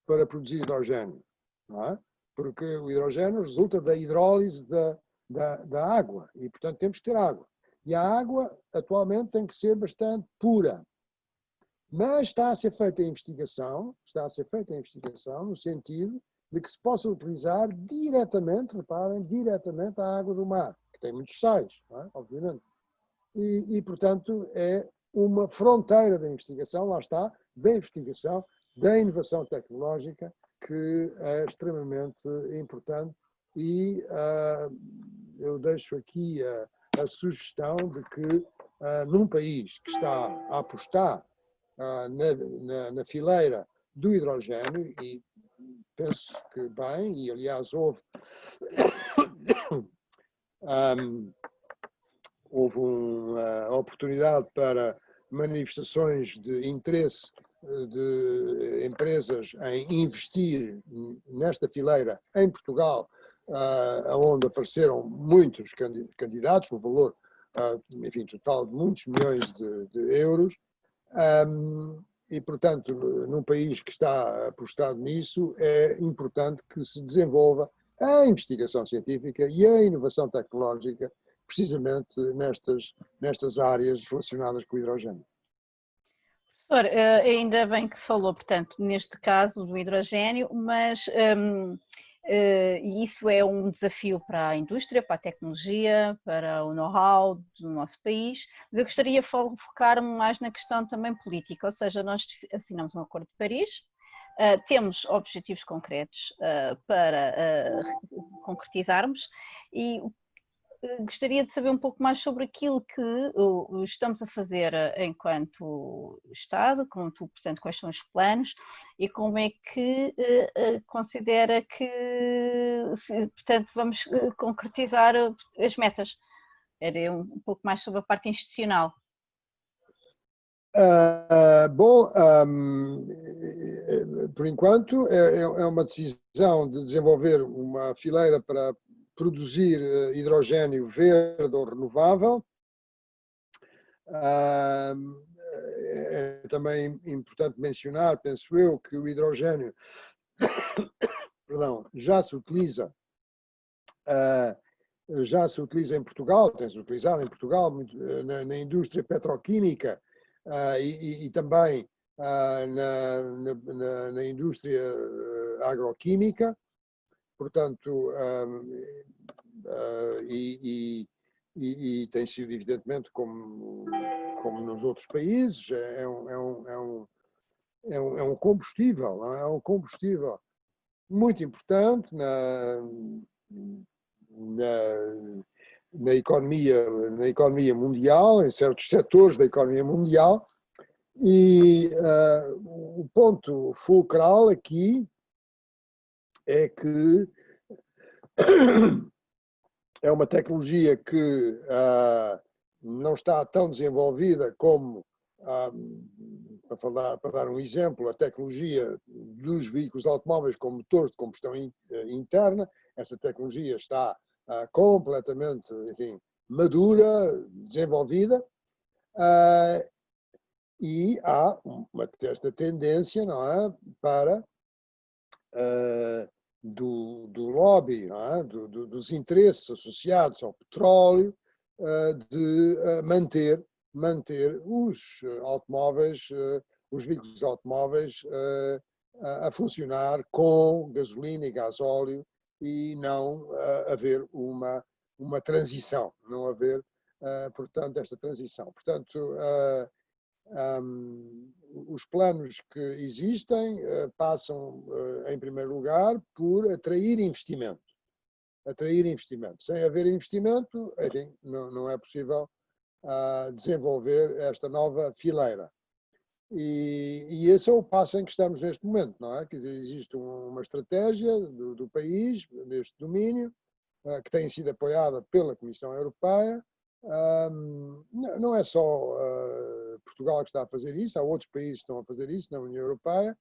Speaker 3: para produzir hidrogênio, não é? Porque o hidrogênio resulta da hidrólise da água e, portanto, temos que ter água. E a água, atualmente, tem que ser bastante pura. Mas está a ser feita a investigação no sentido de que se possa utilizar diretamente, reparem, diretamente a água do mar. que tem muitos sais, não é? Obviamente. E, portanto, é uma fronteira da investigação, lá está, da investigação, da inovação tecnológica, que é extremamente importante. E eu deixo aqui a sugestão de que, num país que está a apostar na fileira do hidrogênio, e penso que bem, e aliás houve uma oportunidade para manifestações de interesse de empresas em investir nesta fileira em Portugal, onde apareceram muitos candidatos, no valor, enfim, total de muitos milhões de euros. E, portanto, num país que está apostado nisso, é importante que se desenvolva a investigação científica e a inovação tecnológica precisamente nestas áreas relacionadas com o hidrogênio.
Speaker 2: Professor, ainda bem que falou, portanto, neste caso do hidrogênio, mas isso é um desafio para a indústria, para a tecnologia, para o know-how do nosso país, mas eu gostaria de focar mais na questão também política, ou seja, nós assinamos um Acordo de Paris, temos objetivos concretos para concretizarmos e gostaria de saber um pouco mais sobre aquilo que estamos a fazer enquanto Estado, portanto, quais são os planos e como é que considera que, portanto, vamos concretizar as metas. Era um pouco mais sobre a parte institucional.
Speaker 3: Bom, por enquanto é uma decisão de desenvolver uma fileira para produzir hidrogênio verde ou renovável. É também importante mencionar, penso eu, que o hidrogênio perdão, já se utiliza em Portugal, tem-se utilizado em Portugal na indústria petroquímica e também na indústria agroquímica. Portanto, e tem sido, evidentemente, como nos outros países, é um combustível, não é? É um combustível muito importante na economia mundial, em certos setores da economia mundial, e o ponto fulcral aqui é que é uma tecnologia que não está tão desenvolvida como, para dar um exemplo, a tecnologia dos veículos automóveis com motor de combustão interna. Essa tecnologia está completamente, enfim, madura, desenvolvida, e há esta tendência, não é, para do lobby, não é? dos interesses associados ao petróleo, de manter os automóveis, os veículos automóveis a funcionar com gasolina e gasóleo e não haver uma transição, não haver, portanto, esta transição. Portanto, os planos que existem passam, em primeiro lugar, por atrair investimento. Sem haver investimento, enfim, não é possível desenvolver esta nova fileira. E esse é o passo em que estamos neste momento, não é? Quer dizer, existe uma estratégia do país neste domínio, que tem sido apoiada pela Comissão Europeia. Não é só Portugal que está a fazer isso, há outros países que estão a fazer isso na União Europeia,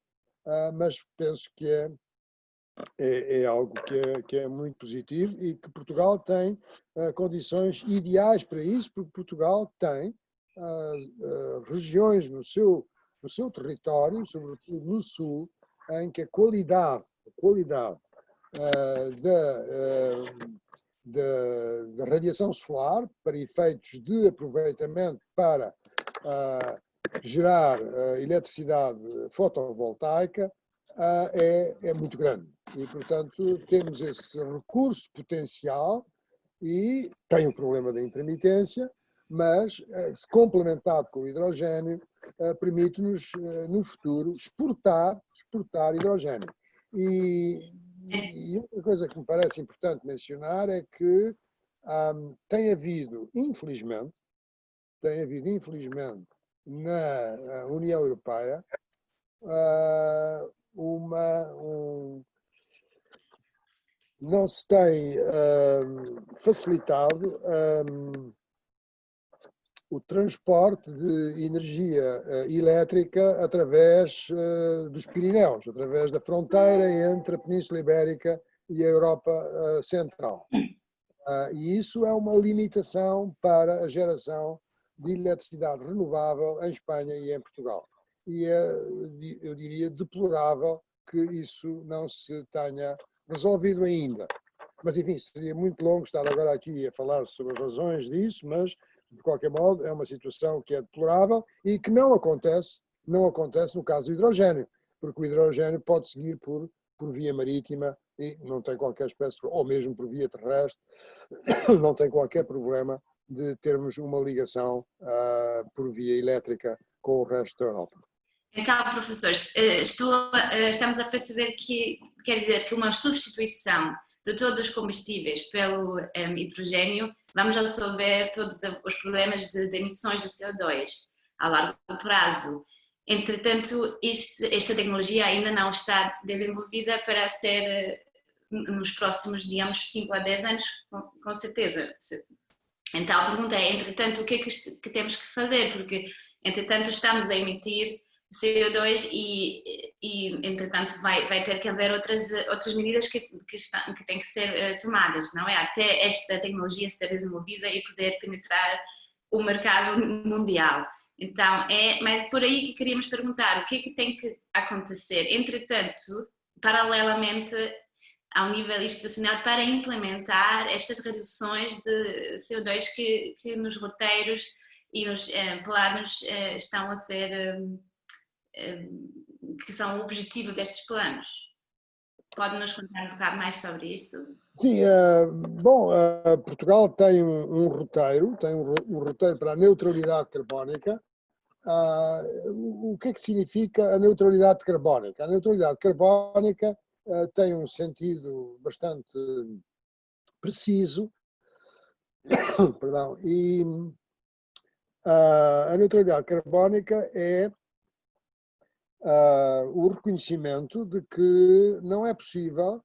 Speaker 3: mas penso que é algo que é muito positivo e que Portugal tem condições ideais para isso, porque Portugal tem regiões no seu território, sobretudo no sul, em que a qualidade da radiação solar para efeitos de aproveitamento para gerar eletricidade fotovoltaica é muito grande. E, portanto, temos esse recurso potencial E tem o problema da intermitência, mas, complementado com o hidrogênio, permite-nos, no futuro, exportar hidrogênio. E outra coisa que me parece importante mencionar é que tem havido, infelizmente, na União Europeia não se tem facilitado o transporte de energia elétrica através dos Pirineus, através da fronteira entre a Península Ibérica e a Europa Central. E isso é uma limitação para a geração de eletricidade renovável em Espanha e em Portugal. E eu diria, deplorável que isso não se tenha resolvido ainda. Mas, enfim, seria muito longo estar agora aqui a falar sobre as razões disso, mas, de qualquer modo, é uma situação que é deplorável e que não acontece no caso do hidrogênio, porque o hidrogênio pode seguir por via marítima e não tem qualquer espécie, ou mesmo por via terrestre, não tem qualquer problema de termos uma ligação por via elétrica com o resto da Europa.
Speaker 1: Então, professores, estamos a perceber que quer dizer que uma substituição de todos os combustíveis pelo hidrogênio vamos resolver todos os problemas de emissões de CO2 a largo prazo. Entretanto, esta tecnologia ainda não está desenvolvida para ser nos próximos, digamos, 5 a 10 anos, com certeza. Então, a pergunta é, entretanto, o que é que temos que fazer? Porque, entretanto, estamos a emitir CO2 e entretanto, vai ter que haver outras medidas que têm que ser tomadas, não é? Até esta tecnologia ser desenvolvida e poder penetrar o mercado mundial. Então, é mais por aí que queríamos perguntar, o que é que tem que acontecer, entretanto, paralelamente ao nível institucional, para implementar estas reduções de CO2 que nos roteiros e nos planos estão a ser, que são o objetivo destes planos. Pode-nos contar um bocado mais sobre isto?
Speaker 3: Sim, bom, Portugal tem um roteiro para a neutralidade carbónica. O que é que significa a neutralidade carbónica? A neutralidade carbónica tem um sentido bastante preciso, perdão, e a neutralidade carbónica é o reconhecimento de que não é possível,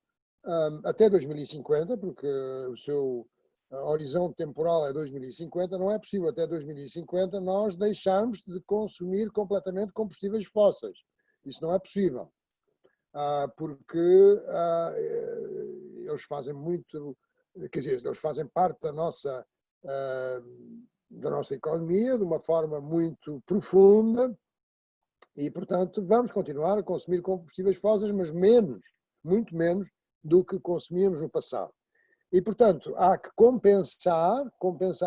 Speaker 3: até 2050, porque o seu horizonte temporal é 2050, não é possível até 2050 nós deixarmos de consumir completamente combustíveis fósseis. Isso não é possível, porque eles fazem muito, quer dizer, eles fazem parte da nossa economia de uma forma muito profunda. E, portanto, vamos continuar a consumir combustíveis fósseis, mas menos, muito menos do que consumíamos no passado. E, portanto, há que compensar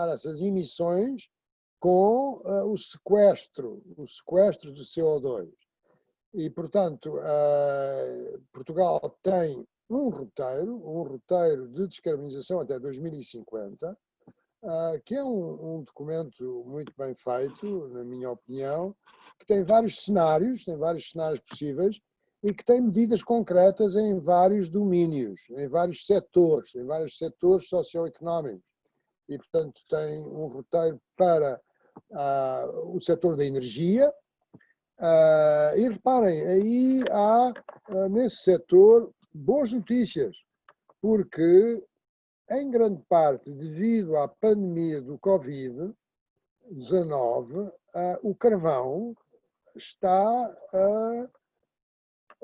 Speaker 3: essas emissões com o sequestro de CO2. E, portanto, Portugal tem um roteiro de descarbonização até 2050, que é um documento muito bem feito, na minha opinião, que tem vários cenários possíveis e que tem medidas concretas em vários domínios, em vários setores socioeconómicos. E, portanto, tem um roteiro para o setor da energia. E reparem, aí há, nesse setor, boas notícias, porque em grande parte, devido à pandemia do Covid-19, o carvão está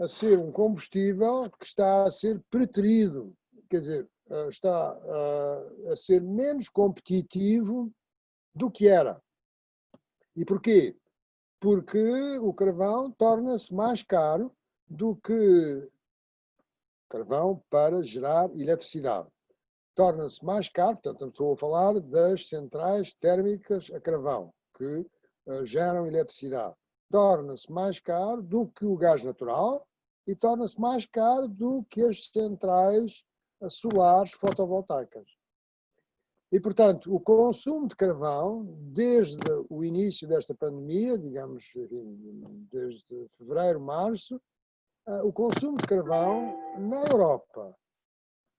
Speaker 3: a ser um combustível que está a ser preterido, quer dizer, está a ser menos competitivo do que era. E porquê? Porque o carvão torna-se mais caro do que carvão para gerar eletricidade. Torna-se mais caro, portanto, estou a falar das centrais térmicas a carvão, que geram eletricidade. Torna-se mais caro do que o gás natural e torna-se mais caro do que as centrais solares fotovoltaicas. E, portanto, o consumo de carvão, desde o início desta pandemia, digamos, desde fevereiro, março, o consumo de carvão na Europa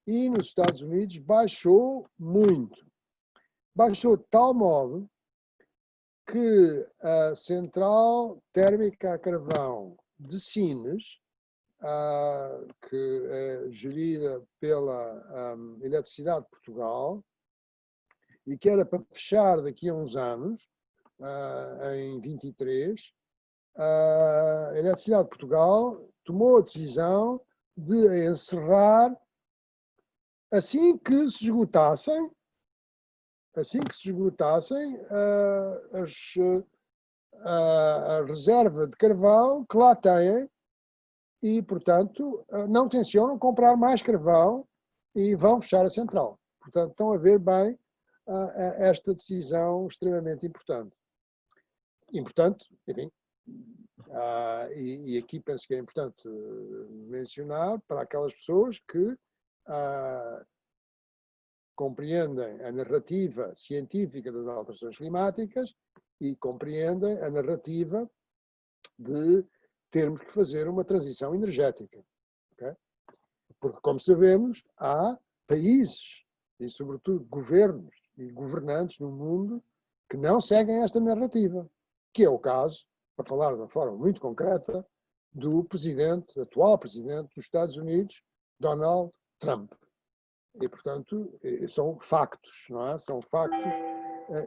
Speaker 3: e nos Estados Unidos baixou muito. Baixou de tal modo que a central térmica a carvão de Sines, que é gerida pela Eletricidade de Portugal, e que era para fechar daqui a uns anos, em 23, a Eletricidade de Portugal tomou a decisão de encerrar assim que se esgotassem a reserva de carvão que lá têm e, portanto, não tencionam comprar mais carvão e vão fechar a central. Portanto, estão a ver bem esta decisão extremamente importante. Importante, enfim, e aqui penso que é importante mencionar para aquelas pessoas que compreendem a narrativa científica das alterações climáticas e compreendem a narrativa de termos que fazer uma transição energética. Okay? Porque, como sabemos, há países e, sobretudo, governos e governantes no mundo que não seguem esta narrativa, que é o caso, para falar de uma forma muito concreta, do atual presidente dos Estados Unidos, Donald Trump. E, portanto, são factos, não é? São factos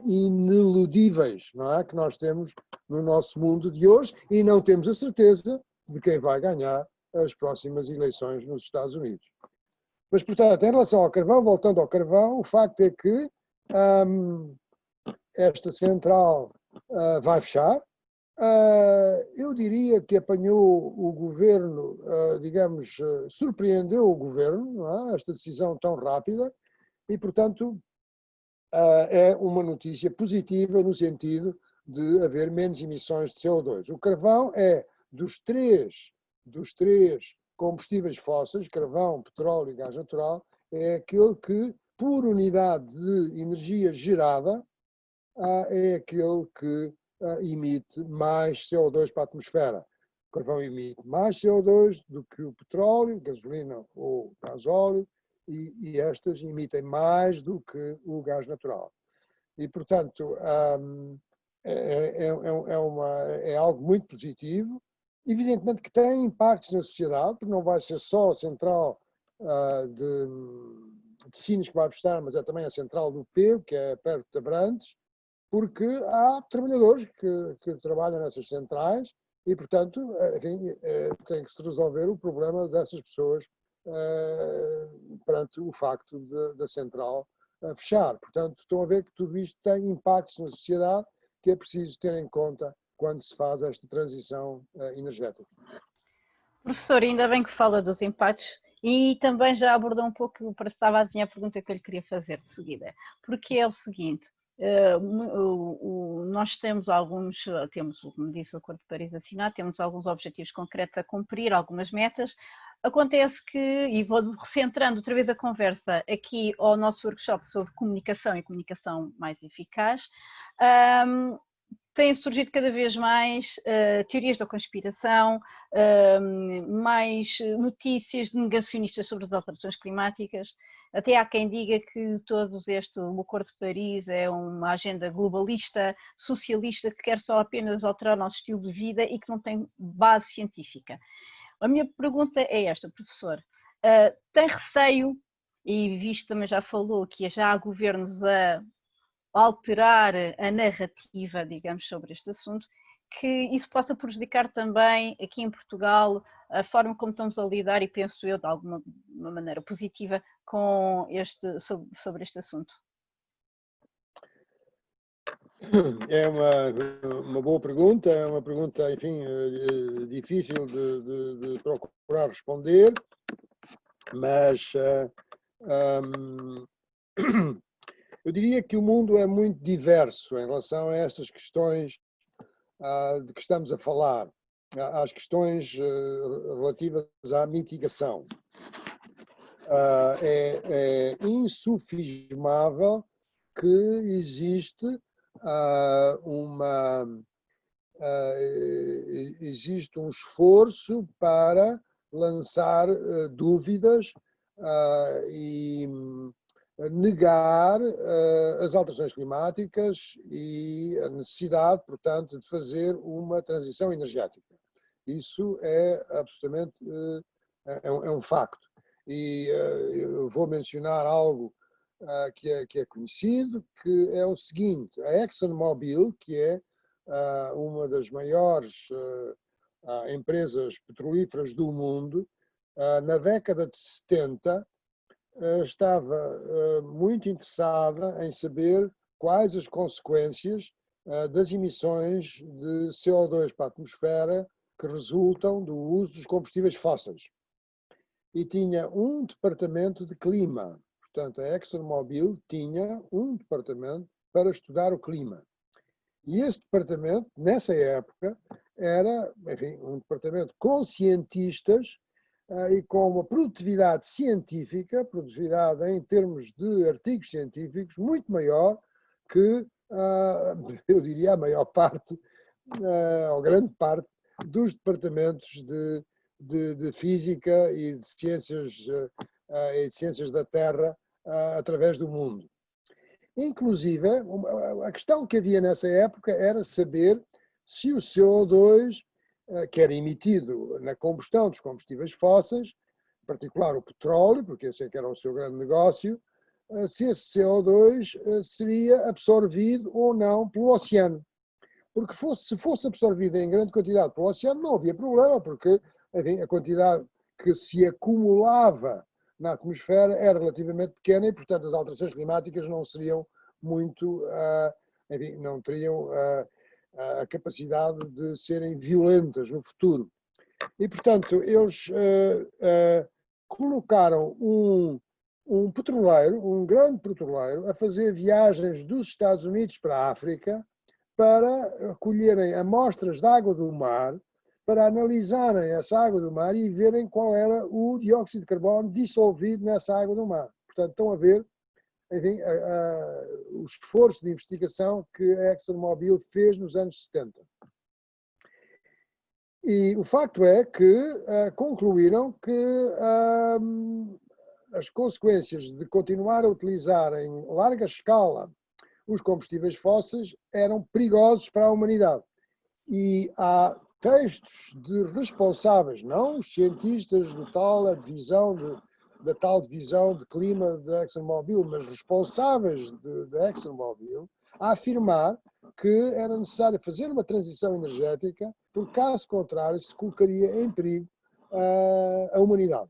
Speaker 3: ineludíveis, não é? Que nós temos no nosso mundo de hoje e não temos a certeza de quem vai ganhar as próximas eleições nos Estados Unidos. Mas, portanto, em relação ao carvão, voltando ao carvão, o facto é que esta central vai fechar. Eu diria que apanhou o governo, digamos, surpreendeu o governo, não é? Esta decisão tão rápida e, portanto, é uma notícia positiva no sentido de haver menos emissões de CO2. O carvão é dos três combustíveis fósseis, carvão, petróleo e gás natural, é aquele que, por unidade de energia gerada, é aquele que emite mais CO2 para a atmosfera. O carvão emite mais CO2 do que o petróleo, gasolina ou gasóleo, e estas emitem mais do que o gás natural. E, portanto, é algo muito positivo. Evidentemente que tem impactos na sociedade, porque não vai ser só a central de Sines que vai prestar, mas é também a central do Pego, que é perto de Abrantes, porque há trabalhadores que trabalham nessas centrais e, portanto, enfim, tem que se resolver o problema dessas pessoas perante o facto da central fechar. Portanto, estão a ver que tudo isto tem impactos na sociedade que é preciso ter em conta quando se faz esta transição energética.
Speaker 2: Professor, ainda bem que fala dos impactos e também já abordou um pouco, estava a adivinhar a pergunta que eu lhe queria fazer de seguida, porque é o seguinte, nós temos, como disse o Acordo de Paris assinado, temos alguns objetivos concretos a cumprir, algumas metas. Acontece que, e vou recentrando outra vez a conversa aqui ao nosso workshop sobre comunicação e comunicação mais eficaz, têm surgido cada vez mais teorias da conspiração, mais notícias de negacionistas sobre as alterações climáticas. Até há quem diga que o Acordo de Paris é uma agenda globalista, socialista, que quer só apenas alterar o nosso estilo de vida e que não tem base científica. A minha pergunta é esta, professor. Tem receio, e visto também já falou que já há governos a alterar a narrativa, digamos, sobre este assunto, que isso possa prejudicar também aqui em Portugal a forma como estamos a lidar, e penso eu de alguma maneira positiva, sobre este assunto?
Speaker 3: É uma boa pergunta, é uma pergunta, enfim, difícil de procurar responder, mas eu diria que o mundo é muito diverso em relação a estas questões de que estamos a falar, às questões relativas à mitigação. É insufismável que existe existe um esforço para lançar dúvidas e negar as alterações climáticas e a necessidade, portanto, de fazer uma transição energética. Isso é absolutamente é um facto. E eu vou mencionar algo que é conhecido, que é o seguinte: a ExxonMobil, que é uma das maiores empresas petrolíferas do mundo, na década de 70, estava muito interessada em saber quais as consequências das emissões de CO2 para a atmosfera que resultam do uso dos combustíveis fósseis. E tinha um departamento de clima. Portanto, a ExxonMobil tinha um departamento para estudar o clima. E esse departamento, nessa época, era, enfim, um departamento com cientistas e com uma produtividade científica, produtividade em termos de artigos científicos, muito maior que, eu diria, a maior parte, ou grande parte, dos departamentos de física e de ciências da Terra através do mundo. Inclusive, a questão que havia nessa época era saber se o CO2, que era emitido na combustão dos combustíveis fósseis, em particular o petróleo, porque eu sei que era o seu grande negócio, se esse CO2 seria absorvido ou não pelo oceano. Porque se fosse absorvido em grande quantidade pelo oceano, não havia problema, porque enfim, a quantidade que se acumulava na atmosfera era relativamente pequena e, portanto, as alterações climáticas não seriam muito, enfim, não teriam a capacidade de serem violentas no futuro. E, portanto, eles colocaram um petroleiro, um grande petroleiro, a fazer viagens dos Estados Unidos para a África para colherem amostras de água do mar, para analisarem essa água do mar e verem qual era o dióxido de carbono dissolvido nessa água do mar. Portanto, estão a ver, enfim, o esforço de investigação que a ExxonMobil fez nos anos 70. E o facto é que concluíram que as consequências de continuar a utilizar em larga escala os combustíveis fósseis eram perigosos para a humanidade. E há textos de responsáveis, não os cientistas da tal divisão de clima da ExxonMobil, mas responsáveis da ExxonMobil, a afirmar que era necessário fazer uma transição energética, porque caso contrário se colocaria em perigo a humanidade.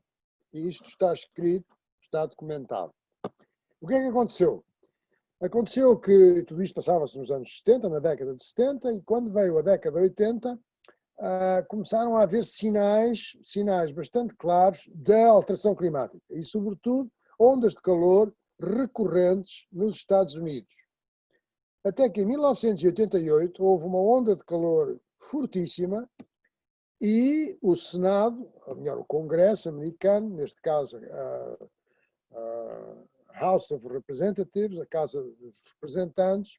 Speaker 3: E isto está escrito, está documentado. O que é que aconteceu? Aconteceu que tudo isto passava-se nos anos 70, na década de 70, e quando veio a década de 80, começaram a haver sinais bastante claros da alteração climática e, sobretudo, ondas de calor recorrentes nos Estados Unidos. Até que em 1988 houve uma onda de calor fortíssima e o Senado, ou melhor, o Congresso americano, neste caso House of Representatives, a Casa dos Representantes,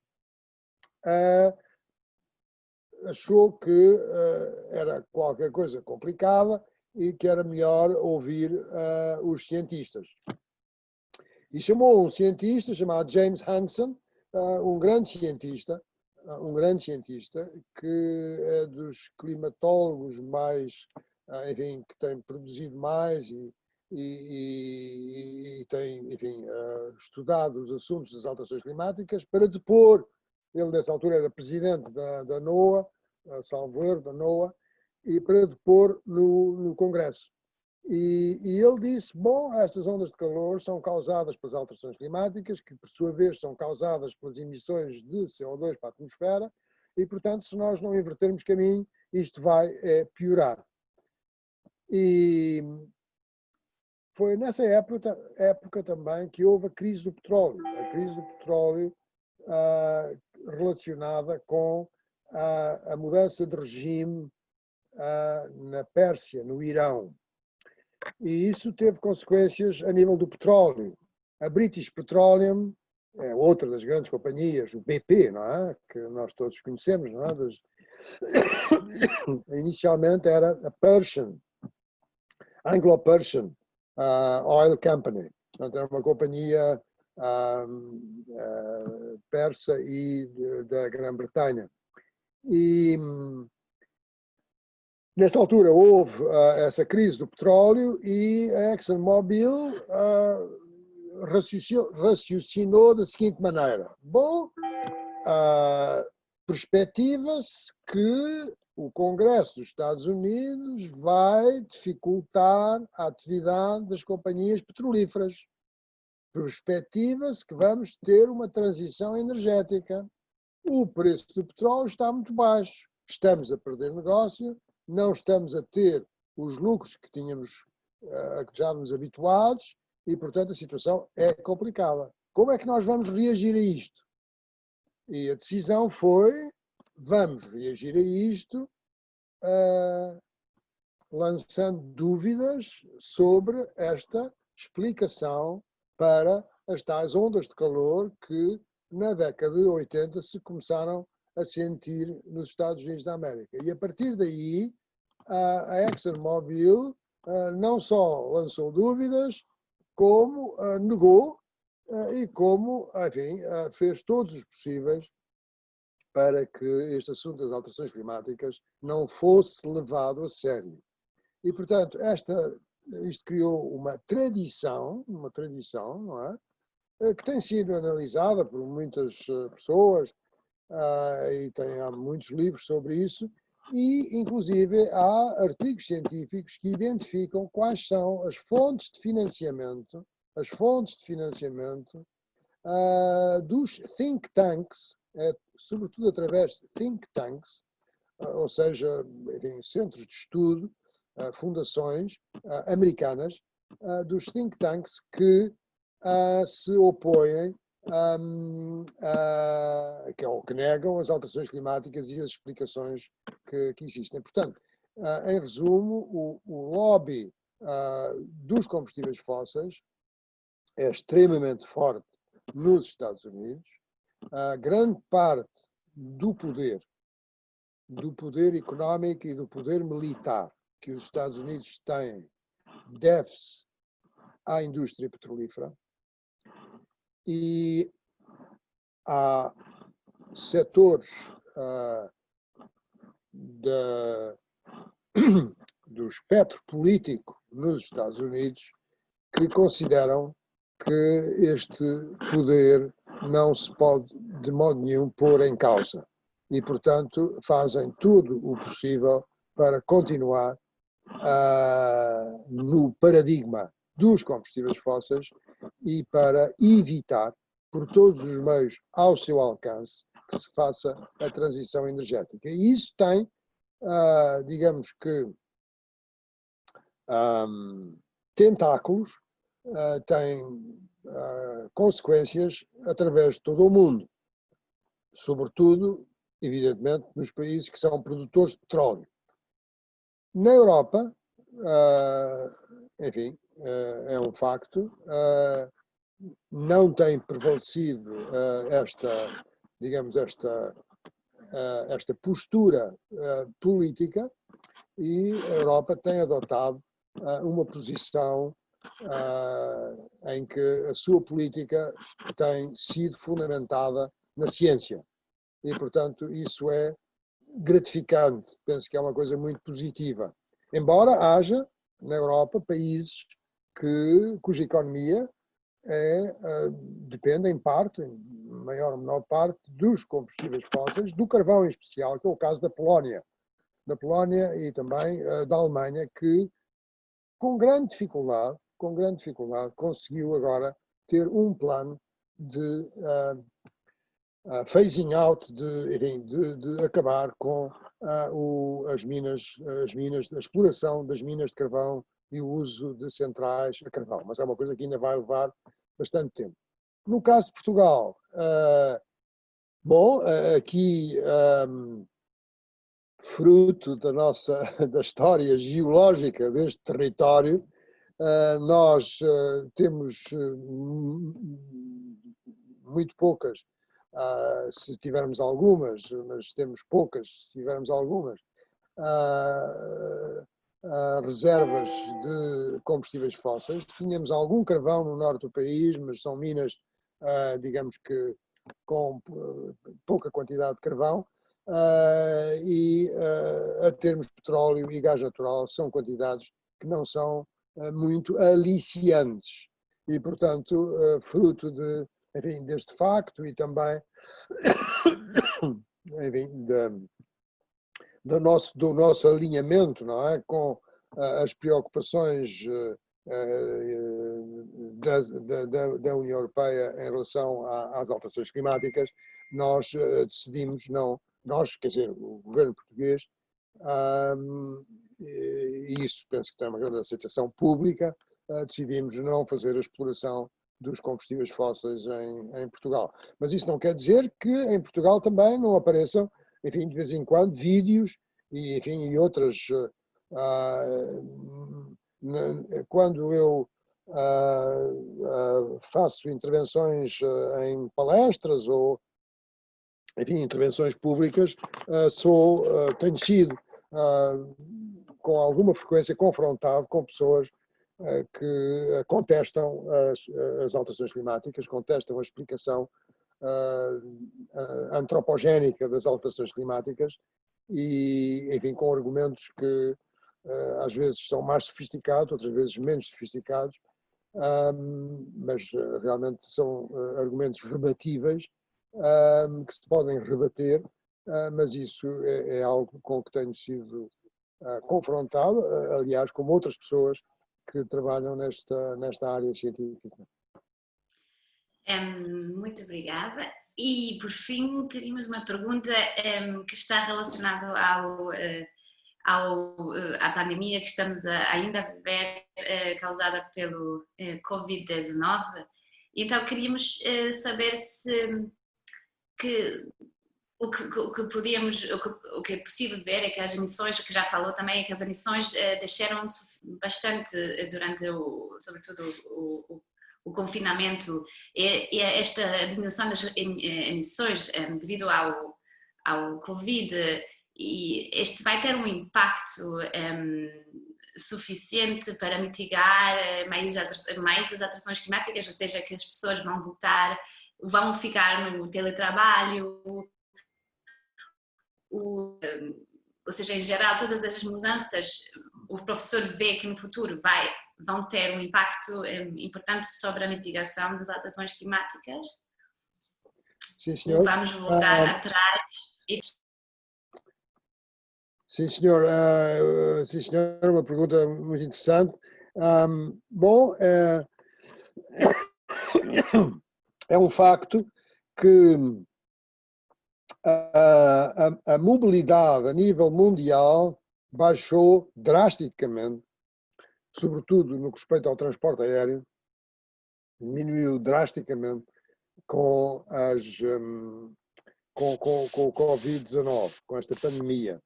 Speaker 3: achou que era qualquer coisa complicada e que era melhor ouvir os cientistas. E chamou um cientista chamado James Hansen, um grande cientista que é dos climatólogos mais, enfim, que tem produzido mais e tem, enfim, estudado os assuntos das alterações climáticas, para depor. Ele, nessa altura, era presidente da NOAA, salvo erro, da NOAA, e para depor no Congresso. E ele disse, bom, estas ondas de calor são causadas pelas alterações climáticas, que por sua vez são causadas pelas emissões de CO2 para a atmosfera, e, portanto, se nós não invertermos caminho, isto vai piorar. E foi nessa época também que houve a crise do petróleo. A crise do petróleo relacionada com a mudança de regime na Pérsia, no Irão. E isso teve consequências a nível do petróleo. A British Petroleum é outra das grandes companhias, o BP, não é? Que nós todos conhecemos, não é? Inicialmente era a Persian, Anglo-Persian Oil Company. Portanto, era uma companhia persa e da Grã-Bretanha. E nessa altura houve essa crise do petróleo e a ExxonMobil raciocinou da seguinte maneira: bom, perspectiva-se que o Congresso dos Estados Unidos vai dificultar a atividade das companhias petrolíferas. Perspectiva-se que vamos ter uma transição energética. O preço do petróleo está muito baixo. Estamos a perder negócio, não estamos a ter os lucros que tínhamos, a que já nos habituados, e, portanto, a situação é complicada. Como é que nós vamos reagir a isto? E a decisão foi: vamos reagir a isto lançando dúvidas sobre esta explicação para as tais ondas de calor que na década de 80 se começaram a sentir nos Estados Unidos da América. E a partir daí a ExxonMobil não só lançou dúvidas, como negou e como, enfim, fez todos os possíveis para que este assunto das alterações climáticas não fosse levado a sério. E, portanto, isto criou uma tradição, não é? Que tem sido analisada por muitas pessoas e há muitos livros sobre isso, e, inclusive, há artigos científicos que identificam quais são as fontes de financiamento dos think tanks, sobretudo através de think tanks, ou seja, enfim, centros de estudo, fundações americanas, dos think tanks que se opõem ou que negam as alterações climáticas e as explicações que existem. Portanto, em resumo, o lobby dos combustíveis fósseis é extremamente forte nos Estados Unidos. Grande parte do poder económico e do poder militar que os Estados Unidos têm deve-se à indústria petrolífera, e há setores do espectro político nos Estados Unidos que consideram que este poder não se pode de modo nenhum pôr em causa e, portanto, fazem tudo o possível para continuar no paradigma dos combustíveis fósseis e para evitar, por todos os meios ao seu alcance, que se faça a transição energética. E isso tem, digamos que, tentáculos, tem consequências através de todo o mundo, sobretudo, evidentemente, nos países que são produtores de petróleo. Na Europa, enfim, é um facto, não tem prevalecido esta postura política, e a Europa tem adotado uma posição em que a sua política tem sido fundamentada na ciência. E, portanto, isso é gratificante, penso que é uma coisa muito positiva. Embora haja, na Europa, países cuja economia depende, em parte, em maior ou menor parte, dos combustíveis fósseis, do carvão em especial, que é o caso da Polónia e também da Alemanha, que, com grande dificuldade, conseguiu agora ter um plano de phasing out, de acabar com a exploração das minas de carvão e o uso de centrais a carvão. Mas é uma coisa que ainda vai levar bastante tempo. No caso de Portugal, aqui, fruto da história geológica deste território, nós temos muito poucas, se tivermos algumas, mas temos poucas, se tivermos algumas, reservas de combustíveis fósseis. Tínhamos algum carvão no norte do país, mas são minas, digamos que com pouca quantidade de carvão, e a termos petróleo e gás natural são quantidades que não são muito aliciantes e, portanto, fruto enfim, deste facto e também enfim, do nosso alinhamento, não é, com as preocupações da União Europeia em relação às alterações climáticas, nós decidimos não, quer dizer, o governo português, e isso penso que tem uma grande aceitação pública, decidimos não fazer a exploração dos combustíveis fósseis em Portugal. Mas isso não quer dizer que em Portugal também não apareçam, enfim, de vez em quando, vídeos e, enfim, e outras. Quando eu faço intervenções em palestras ou, enfim, intervenções públicas, tenho sido com alguma frequência confrontado com pessoas que contestam as alterações climáticas, contestam a explicação antropogénica das alterações climáticas e, enfim, com argumentos que às vezes são mais sofisticados, outras vezes menos sofisticados, mas realmente são argumentos rebatíveis, que se podem rebater, mas isso é algo com que tenho sido confrontado, aliás, como outras pessoas que trabalham nesta área científica.
Speaker 1: Muito obrigada. E, por fim, teríamos uma pergunta que está relacionada à pandemia que estamos ainda a viver, causada pelo Covid-19. Então, queríamos saber o que é possível ver é que as emissões, o que já falou também, é que as emissões desceram bastante durante, sobretudo, o confinamento, e esta diminuição das emissões devido ao Covid, e este vai ter um impacto suficiente para mitigar mais as alterações climáticas, ou seja, que as pessoas vão ficar no teletrabalho, ou seja, em geral, todas essas mudanças, o professor vê que no futuro vão ter um impacto importante sobre a mitigação das alterações climáticas.
Speaker 3: Sim, senhor.
Speaker 1: Vamos voltar atrás.
Speaker 3: Sim, senhor. Sim, senhor. Uma pergunta muito interessante. Bom, é um facto que a mobilidade a nível mundial baixou drasticamente, sobretudo no que respeita ao transporte aéreo, diminuiu drasticamente com o Covid-19, com esta pandemia.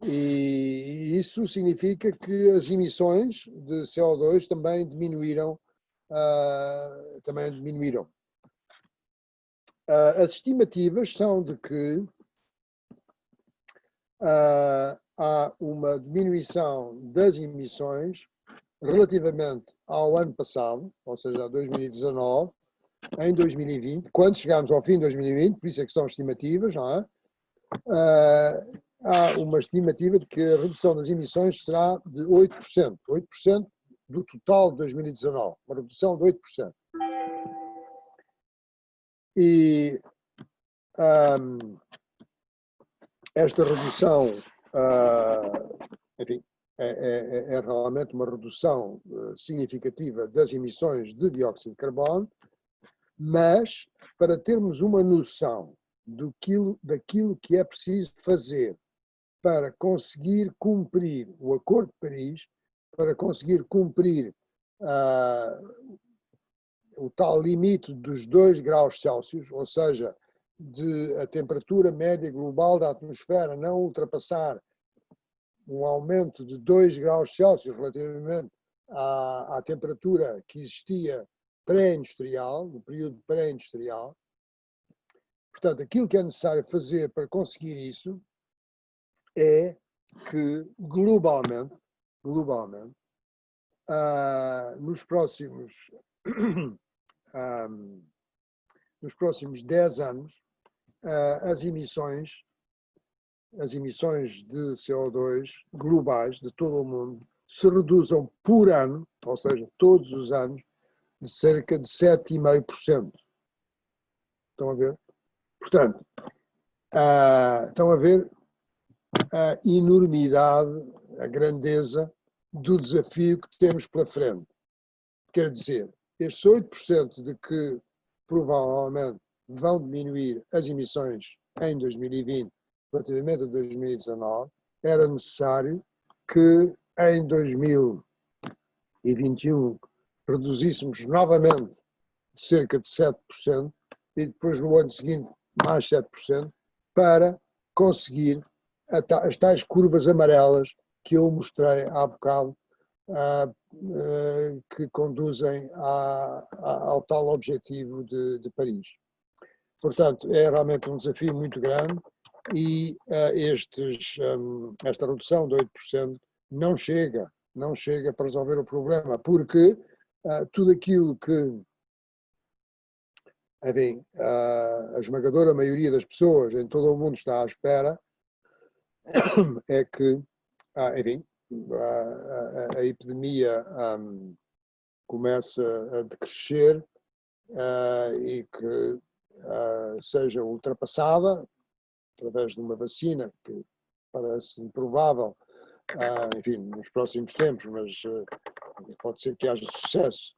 Speaker 3: E isso significa que as emissões de CO2 também diminuíram. As estimativas são de que há uma diminuição das emissões relativamente ao ano passado, ou seja, a 2019, em 2020, quando chegarmos ao fim de 2020, por isso é que são estimativas, não é? Há uma estimativa de que a redução das emissões será de 8%, 8% do total de 2019, uma redução de 8%. E esta redução, enfim, é realmente uma redução significativa das emissões de dióxido de carbono, mas para termos uma noção daquilo que é preciso fazer para conseguir cumprir o Acordo de Paris, para conseguir cumprir o tal limite dos 2 graus Celsius, ou seja, de a temperatura média global da atmosfera não ultrapassar um aumento de 2 graus Celsius relativamente à temperatura que existia pré-industrial, no período pré-industrial, portanto, aquilo que é necessário fazer para conseguir isso é que, globalmente, nos próximos 10 anos, as emissões de CO2 globais de todo o mundo se reduzam por ano, ou seja, todos os anos, de cerca de 7,5%. Estão a ver? Portanto, estão a ver a enormidade, a grandeza do desafio que temos pela frente. Quer dizer, estes 8% de que provavelmente vão diminuir as emissões em 2020 relativamente a 2019, era necessário que em 2021 reduzíssemos novamente de cerca de 7% e depois no ano seguinte mais 7% para conseguir as tais curvas amarelas que eu mostrei há bocado, que conduzem ao tal objetivo de Paris. Portanto, é realmente um desafio muito grande e esta redução de 8% não chega para resolver o problema, porque tudo aquilo que, enfim, a esmagadora maioria das pessoas em todo o mundo está à espera é que, enfim, a epidemia começa a decrescer e que seja ultrapassada através de uma vacina que parece improvável, enfim, nos próximos tempos, mas pode ser que haja sucesso,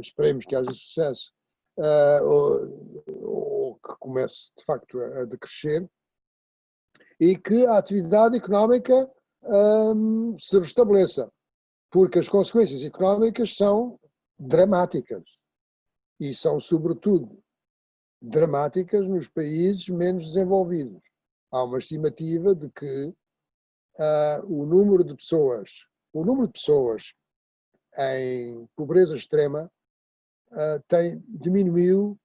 Speaker 3: esperemos que haja sucesso, ou que comece de facto a decrescer, e que a atividade económica se restabeleça, porque as consequências económicas são dramáticas e são, sobretudo, dramáticas nos países menos desenvolvidos. Há uma estimativa de que o número de pessoas em pobreza extrema diminuiu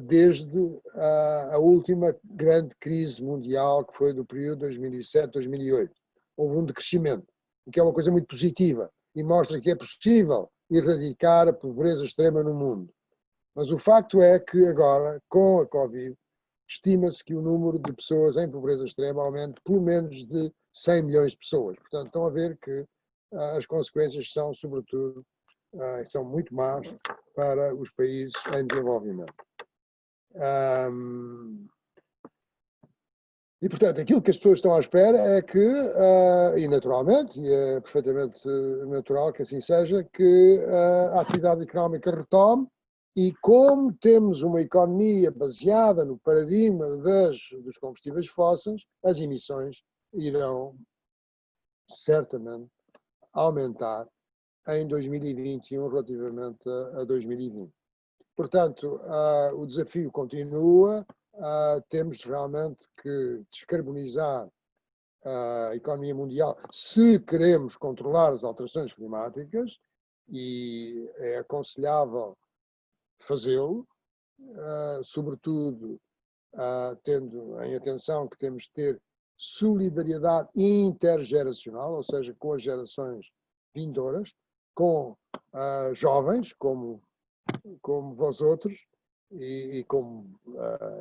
Speaker 3: desde a última grande crise mundial, que foi do período 2007-2008. Houve um decrescimento, o que é uma coisa muito positiva e mostra que é possível erradicar a pobreza extrema no mundo. Mas o facto é que agora, com a Covid, estima-se que o número de pessoas em pobreza extrema aumente pelo menos de 100 milhões de pessoas. Portanto, estão a ver que as consequências são, sobretudo, são muito más para os países em desenvolvimento. E, portanto, aquilo que as pessoas estão à espera é que, e naturalmente, e é perfeitamente natural que assim seja, que a atividade económica retome. E como temos uma economia baseada no paradigma dos combustíveis fósseis, as emissões irão certamente aumentar em 2021 relativamente a 2020. Portanto, o desafio continua, temos realmente que descarbonizar a economia mundial se queremos controlar as alterações climáticas, e é aconselhável fazê-lo, sobretudo tendo em atenção que temos de ter solidariedade intergeracional, ou seja, com as gerações vindouras, com jovens como vós outros e como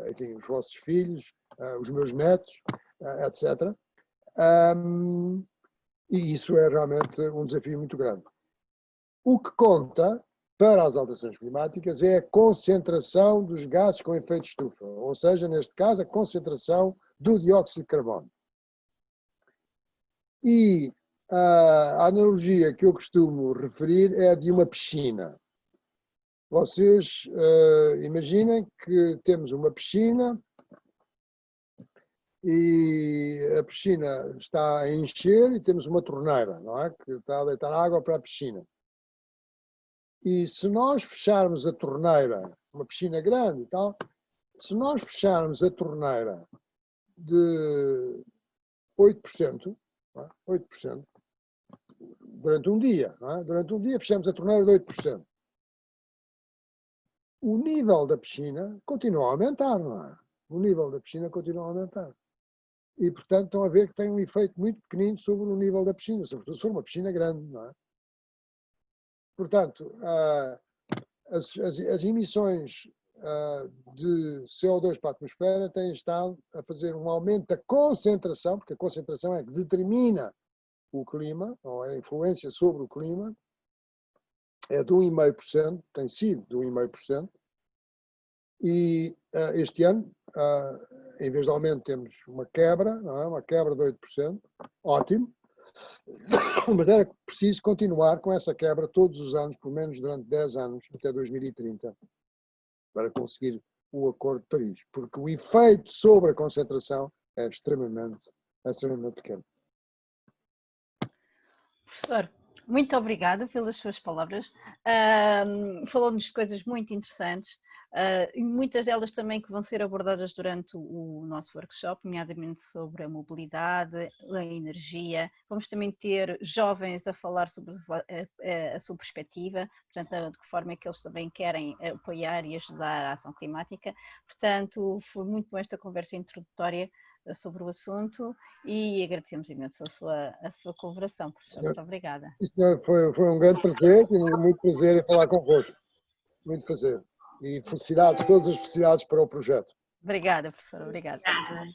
Speaker 3: enfim, os vossos filhos, os meus netos, etc. E isso é realmente um desafio muito grande. O que conta para as alterações climáticas é a concentração dos gases com efeito de estufa, ou seja, neste caso, a concentração do dióxido de carbono. E a analogia que eu costumo referir é a de uma piscina. Vocês imaginem que temos uma piscina e a piscina está a encher e temos uma torneira, não é? Que está a deitar água para a piscina. E se nós fecharmos a torneira, uma piscina grande e tal, se nós fecharmos a torneira de 8%, não é? 8%, durante um dia, não é? Durante um dia fechamos a torneira de 8%. o nível da piscina continua a aumentar, não é? O nível da piscina continua a aumentar. E, portanto, estão a ver que tem um efeito muito pequenino sobre o nível da piscina, sobretudo se for uma piscina grande, não é? Portanto, as emissões de CO2 para a atmosfera têm estado a fazer um aumento da concentração, porque a concentração é que determina o clima, ou a influência sobre o clima, é de 1,5%, tem sido de 1,5%, e este ano, em vez de aumento, temos uma quebra, não é? Uma quebra de 8%, ótimo, mas era preciso continuar com essa quebra todos os anos, pelo menos durante 10 anos, até 2030, para conseguir o Acordo de Paris, porque o efeito sobre a concentração é extremamente pequeno.
Speaker 2: Professor, muito obrigada pelas suas palavras. Falou-nos de coisas muito interessantes, e muitas delas também que vão ser abordadas durante o nosso workshop, nomeadamente sobre a mobilidade, a energia. Vamos também ter jovens a falar sobre a sua perspectiva, portanto, de que forma é que eles também querem apoiar e ajudar a ação climática. Portanto, foi muito boa esta conversa introdutória sobre o assunto e agradecemos imenso a sua colaboração, professor. Muito obrigada.
Speaker 3: Senhor, foi um grande prazer, tive muito prazer em falar convosco. Muito prazer. E felicidades, todas as felicidades para o projeto.
Speaker 2: Obrigada, professor. Obrigada.
Speaker 1: Obrigada.